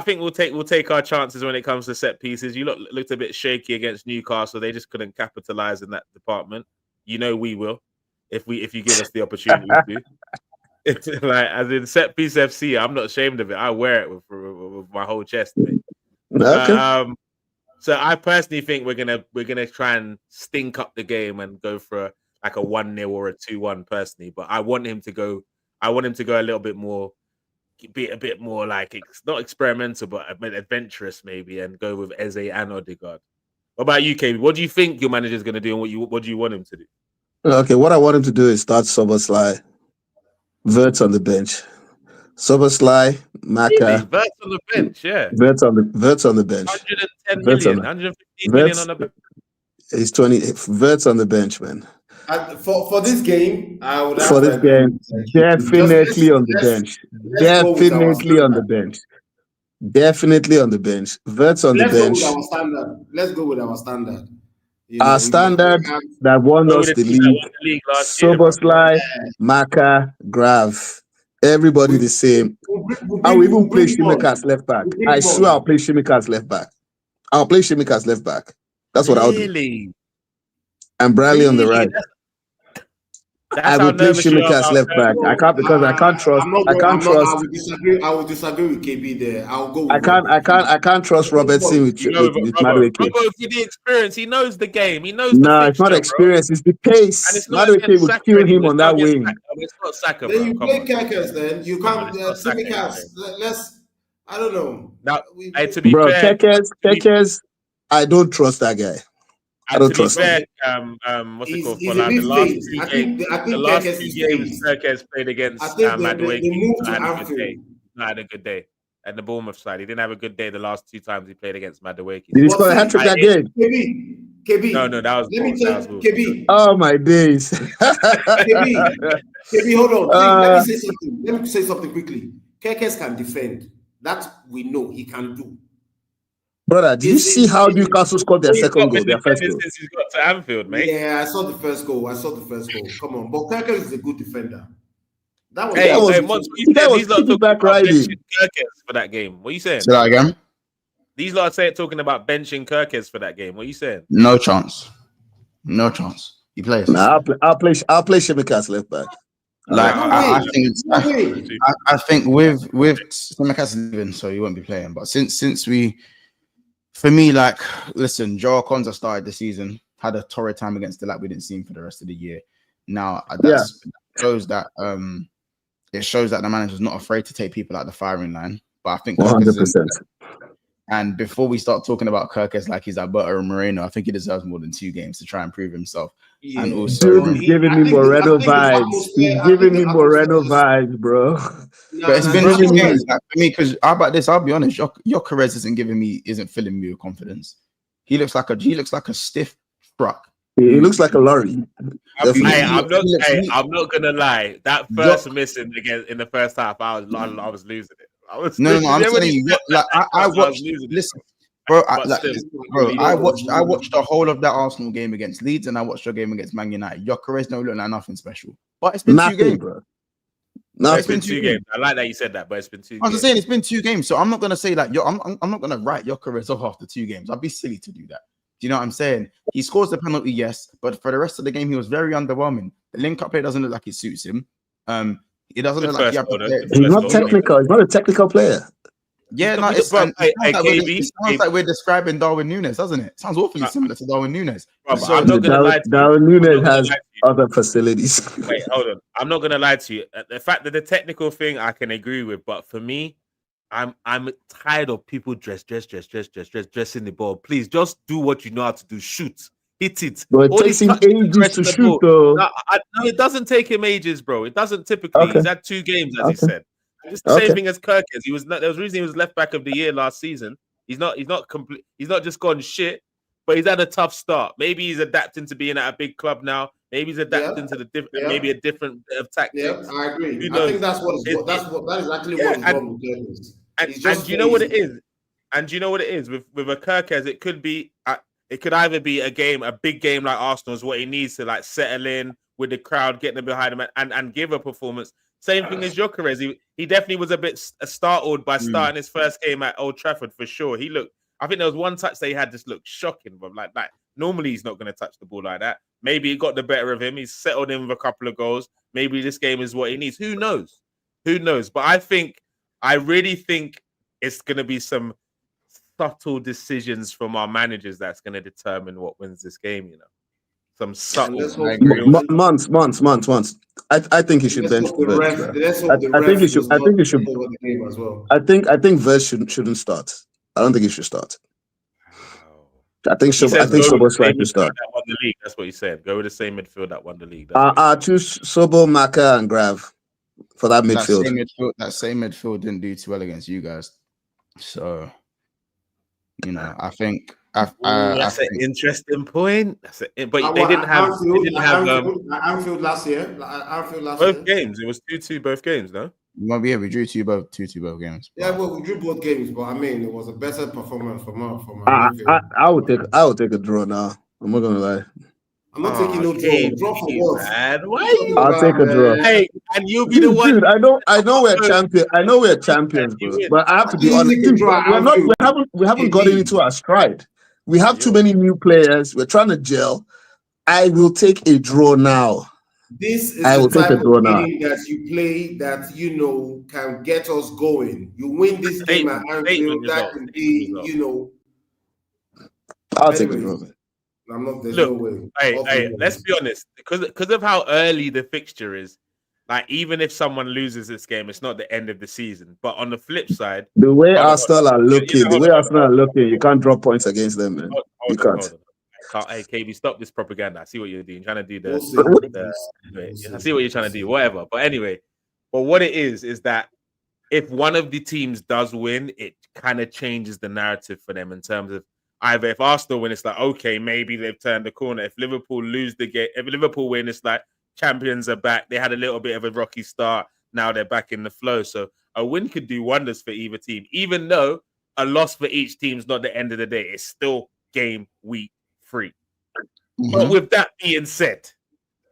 think we'll take our chances when it comes to set pieces. You looked a bit shaky against Newcastle; they just couldn't capitalize in that department. We will if you give us the opportunity to. It's like as in set piece FC. I'm not ashamed of it. I wear it with my whole chest. Mate. Okay. So I personally think we're gonna try and stink up the game and go for a 1-0 or a 2-1 personally. But I want him to go a little bit more, be a bit more like not experimental, but a bit adventurous maybe, and go with Eze and Odegaard. What about you, KB? What do you think your manager's gonna do, and what do you want him to do? Okay, what I want him to do is start Soboslai, Wirtz on the bench. Soboslai, Maka. Wirtz on the bench, yeah. Wirtz on the bench. 110 million, 115 million on the bench. He's 20. Wirtz on the bench, man. For this game, I would. For this game, definitely on the bench. Definitely on the bench. Definitely on the bench. Wirtz on the bench. Let's go with our standard. Our standard that won us the league. Soboslai, Maka, Grav. Everybody the same. I will even play Shimika as left back. I swear I'll play Shimika as left back. That's what I'll do. And Bradley on the right. I will play Shimika as left back. I can't trust. I will disagree with KB there. I'll go. I can't trust Robertson with Madueke. For the experience, he knows the game. He knows. No, it's not experience. It's the pace. Madueke will kill him on that wing. It's not Saka, then you play Gyokores. Then you can't. Let's. I don't know. Now, to be fair, Gyokores, I don't trust that guy. I don't trust him. What's it called? For like the last two games, Gyokores played against Madueke. Had a good day. And the Bournemouth side, he didn't have a good day the last two times he played against Madueke. Did he score a hat-trick that game? KB. No, that was. Let me tell you, KB. Oh my days. KB, hold on. Let me say something quickly. Gyokores can defend. That we know he can do. Brother, did you see how Newcastle scored their He's second not goal, been their first defending goal? since he's got to Anfield, mate. Yeah, I saw the first goal. Come on, but Kirkers is a good defender. That was Hey, was- Monts, what you the guy saying? was These lot are talking piggyback about riding. benching Kirkes for that game. What are you saying? Say that again. These lot are talking about benching Kirkes for that game. What are you saying? No chance. No chance. He plays. Nah, I'll play Shimika as left back. Like No I way. think it's, No way. I think with Simicast leaving, so he won't be playing. But since we, for me, like, listen, Gyokores started the season, had a torrid time against the we didn't see him for the rest of the year. Now that shows that it shows that the manager's not afraid to take people out the firing line. But I think 100%. And before we start talking about Kirkes like he's Alberto Moreno, I think he deserves more than 2 games to try and prove himself. Yeah. And also, Dude is giving me Moreno vibes. He's giving me Moreno vibes, bro. but it's been 2 games like, for me. Because how about this? I'll be honest. Gyokores isn't filling me with confidence. He looks like a stiff truck. He looks like a lorry. I'm not gonna lie. That first missing again in the first half, I was losing it. No. I'm telling you, like I watched. Listen, bro. I watched the whole of that Arsenal game against Leeds, and I watched your game against Man United. Gyokores don't look like nothing special, but it's been 2 games, bro. It's been 2 games. I like that you said that, but it's been 2 games. I was saying it's been 2 games, so I'm not gonna say like I'm not gonna write Gyokores off after 2 games. I'd be silly to do that. Do you know what I'm saying? He scores the penalty, yes, but for the rest of the game, he was very underwhelming. The link-up play doesn't look like it suits him. It doesn't look like he's not technical. He's not a technical player. Yeah, no, it sounds like we're describing Darwin Núñez, doesn't it? It sounds awfully similar to Darwin Núñez. So, I'm not gonna lie to you. Darwin Núñez has other facilities. Wait, hold on. I'm not gonna lie to you. The fact that the technical thing I can agree with, but for me, I'm tired of people dressing the ball. Please just do what you know how to do. Shoot. Hit it. But it takes him ages to shoot, though. No, it doesn't take him ages, bro. It doesn't typically. Okay. He's had 2 games, as he said. It's the same thing as Kirkes. There was a reason he was left back of the year last season. He's not complete. He's not just gone shit, but he's had a tough start. Maybe he's adapting to being at a big club now. Maybe he's adapting to maybe a different bit of tactics. Yeah, I agree. I think that is actually what is wrong with Kirkes. And you know what it is? And you know what it is with a Gyokores? It could be. It could either be a big game like Arsenal is what he needs to like settle in with the crowd, getting them behind him and give a performance. Same thing as Gyokores. He definitely was a bit startled by starting his first game at Old Trafford for sure. I think there was one touch that he had just looked shocking, but like normally he's not going to touch the ball like that. Maybe it got the better of him. He's settled in with a couple of goals. Maybe this game is what he needs. Who knows? But I really think it's going to be some subtle decisions from our managers that's going to determine what wins this game, you know. Some subtle months. I think he should bench Wirtz. I think Wirtz shouldn't start. I don't think he should start. I think Sobo's right to start. That won the league. That's what he said. Go with the same midfield that won the league. I'll choose Sobo, Maka, and Grav for that midfield. That same midfield didn't do too well against you guys. So, you know, I think that's an interesting point. But they didn't have Anfield last year. Both games. It was 2-2 both games, no? We drew 2-2 both games. Yeah, well, we drew both games, but I mean, it was a better performance from I would take a draw now. I'm not gonna lie. I'm not taking no draw. Draw for what? Why? I'll take a draw. Hey, and you'll be the one. Dude, I know we're champions. I know we're champions, bro. But I have to be honest. We haven't gotten into our stride. We have too many new players. We're trying to gel. I will take a draw now. This is the type of game that you play that you know can get us going. You win this game at Anfield, that can be, you know. I'll take a draw. I'm not. There's no way. Hey, let's be honest. Because of how early the fixture is, like even if someone loses this game, it's not the end of the season. But on the flip side, the way Arsenal are looking, you can't drop points against them, man. You can't. Hey, KB, stop this propaganda. I see what you're doing. You're trying to do I see what you're trying to do. Whatever. But anyway, what it is that if one of the teams does win, it kind of changes the narrative for them in terms of either if Arsenal win, it's like, okay, maybe they've turned the corner. If Liverpool lose the game, if Liverpool win, it's like champions are back. They had a little bit of a rocky start. Now they're back in the flow. So a win could do wonders for either team, even though a loss for each team's not the end of the day. It's still game week 3. But with that being said,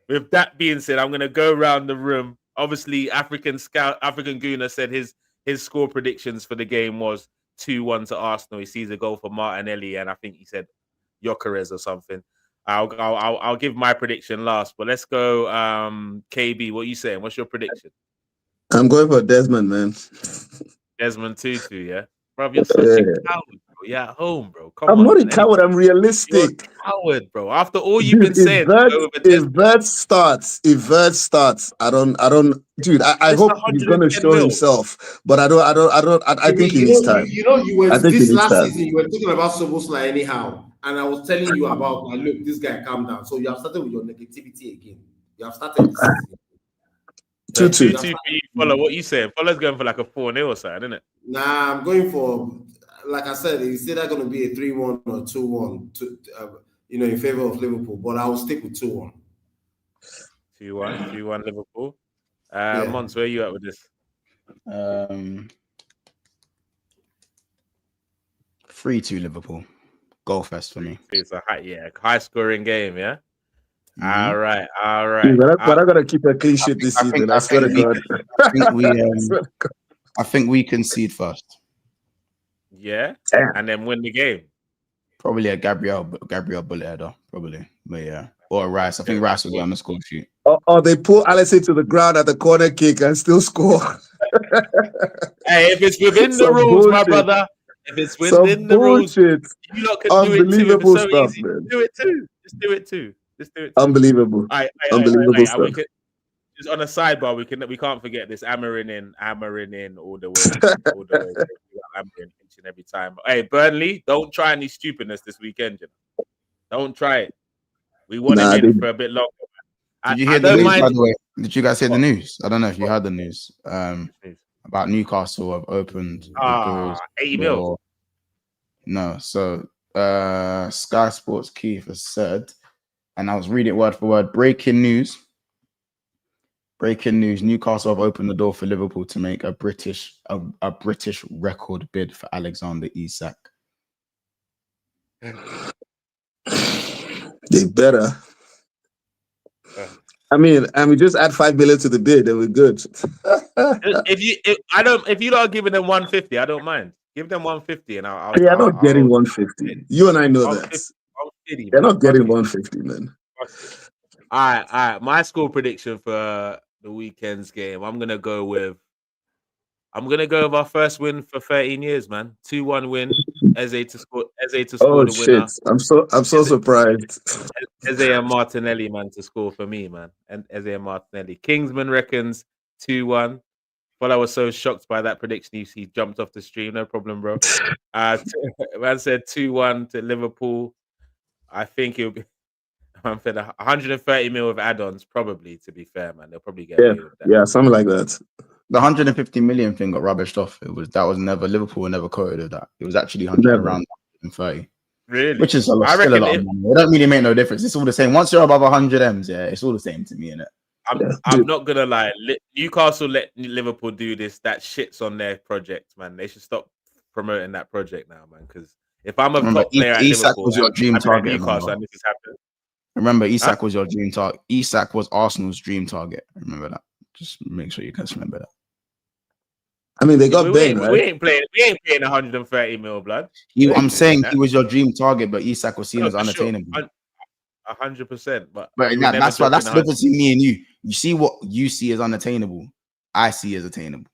I'm going to go around the room. Obviously, African Gooner said his score predictions for the game was 2-1 to Arsenal. He sees a goal for Martinelli, and I think he said Gyokores or something. I'll give my prediction last, but let's go. KB, what are you saying? What's your prediction? I'm going for Desmond, man. Desmond Tutu, yeah, bro. You're such a coward, bro. You're at home, bro. Come I'm on, not a man. coward. I'm realistic. You're a coward, bro. After all you've been saying, If Wirtz starts, I don't, dude. I hope he's gonna show himself, but I think he needs time. You were this last season. You were talking about Soboslai anyhow, and I was telling you about, like, look, this guy, calm down. So you have started with your negativity again. You have started this season. 2-2 for you, Follow. What you saying? Follow's going for like a 4-0 or something, isn't it? Nah, I'm going for, like I said, it's either going to be a 3-1 or 2-1, in favor of Liverpool. But I will stick with 2-1. 2-1 Liverpool. Monts, where are you at with this? 3-2 Liverpool. Goal fest for me. It's a high scoring game, yeah. All right. But I'm gonna keep a clean sheet this season. I swear to God. I think we concede first. Yeah, and then win the game. Probably a Gabriel bullet header, probably. But yeah, or Rice. I think Rice will be on the score sheet. Or they pull Alisson to the ground at the corner kick and still score. Hey, if it's within the rules, my brother. If it's within the rules, you lot can do it too. If it's so stuff, easy, man. do it too. Just do it too. Unbelievable. Unbelievable stuff. We could, just on a sidebar, we can't forget this hammering in all the way. Hammering each and every time. Hey, Burnley, don't try any stupidness this weekend. You know? Don't try it. We want it in for a bit longer. Did you hear the news, by the way? Did you guys hear the news? I don't know if you heard the news. About Newcastle have opened 80 mil. No, so Sky Sports Keith has said, and I was reading it word for word. Breaking news. Newcastle have opened the door for Liverpool to make a British record bid for Alexander Isak. They better. I mean, just add 5 million to the bid, and we're good. If you don't giving them 150, I don't mind. Give them 150, and I'll. They're not getting 150. You and I know that. They're not getting 150, man. All right. My score prediction for the weekend's game. I'm gonna go with our first win for 13 years, man. 2-1 win. Eze to score the winner. I'm so surprised. Eze and Martinelli, man, to score for me, man. And Eze and Martinelli. Kingsman reckons 2-1. Well, I was so shocked by that prediction. He jumped off the stream. No problem, bro. Man said 2-1 to Liverpool. I think it'll be. I'm fed 130 mil of add-ons, probably. To be fair, man, they'll probably get away with that. Yeah, something like that. The 150 million thing got rubbished off. That was never Liverpool were never quoted of that. It was actually 100 around 130. Really? Which is still a lot of money. It don't really make no difference. It's all the same. Once you're above 100 M's, yeah, it's all the same to me, innit? I'm not gonna lie. Newcastle let Liverpool do this. That shit's on their project, man. They should stop promoting that project now, man. Because if I'm a top player at Isak Liverpool, was your dream target. Newcastle, and this is happening. Remember, Isak was your dream target. Isak was Arsenal's dream target. Remember that. Just make sure you guys remember that. I mean, they got Ben, right? We ain't playing 130 mil, blood. I'm saying he was your dream target, but Isak was seen as unattainable. 100%. But that's why that's the difference between me and you. You see what you see as unattainable, I see as attainable.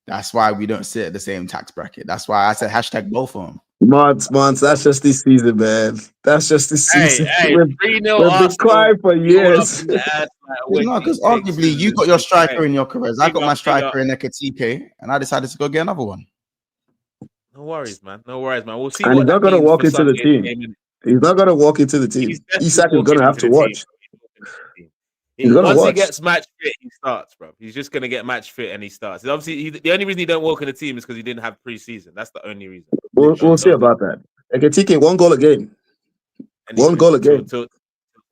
That's why we don't sit at the same tax bracket. That's why I said hashtag both of them. Monts, that's just this season, man. That's just this season. Hey, 3-0 We've been crying for years. Because arguably you got your striker in Gyokores. I got my striker in Ekitike, and I decided to go get another one. No worries, man. We'll see. And he's not going to walk into the team. He's not going to walk into the team. Isak is going to have to watch. Once he gets match fit, he starts, bro. He's just going to get match fit and he starts. Obviously, the only reason he don't walk in the team is because he didn't have pre-season. That's the only reason. We'll see about that. Ekitike, 1 goal a game. One goal a game. Till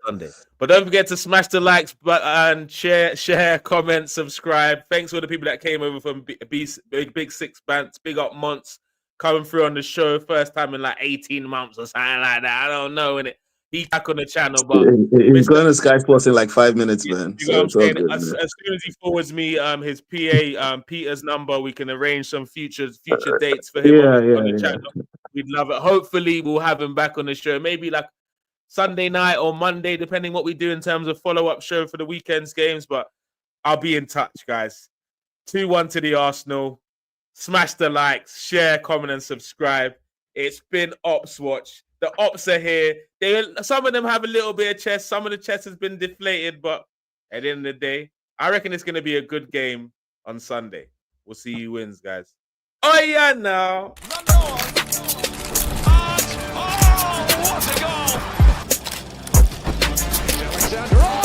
Sunday. But don't forget to smash the likes button, share, comment, subscribe. Thanks to all the people that came over from Big Six Bants. Big up Monts. coming through on the show, first time in like 18 months or something like that. I don't know, innit? He's back on the channel, but He's going to Sky Sports in like 5 minutes, man. you know what I'm So it's all saying? good, As man. soon as he forwards me his PA Peter's number, we can arrange some future dates for him on the channel. We'd love it. Hopefully, we'll have him back on the show. Maybe like Sunday night or Monday, depending what we do in terms of follow-up show for the weekend's games. But I'll be in touch, guys. 2-1 to the Arsenal. Smash the likes, share, comment, and subscribe. It's been Ops Watch. The Ops are here. Some of them have a little bit of chest. Some of the chest has been deflated, but at the end of the day, I reckon it's going to be a good game on Sunday. We'll see who wins, guys. Oh, yeah, now. What a goal! Alexander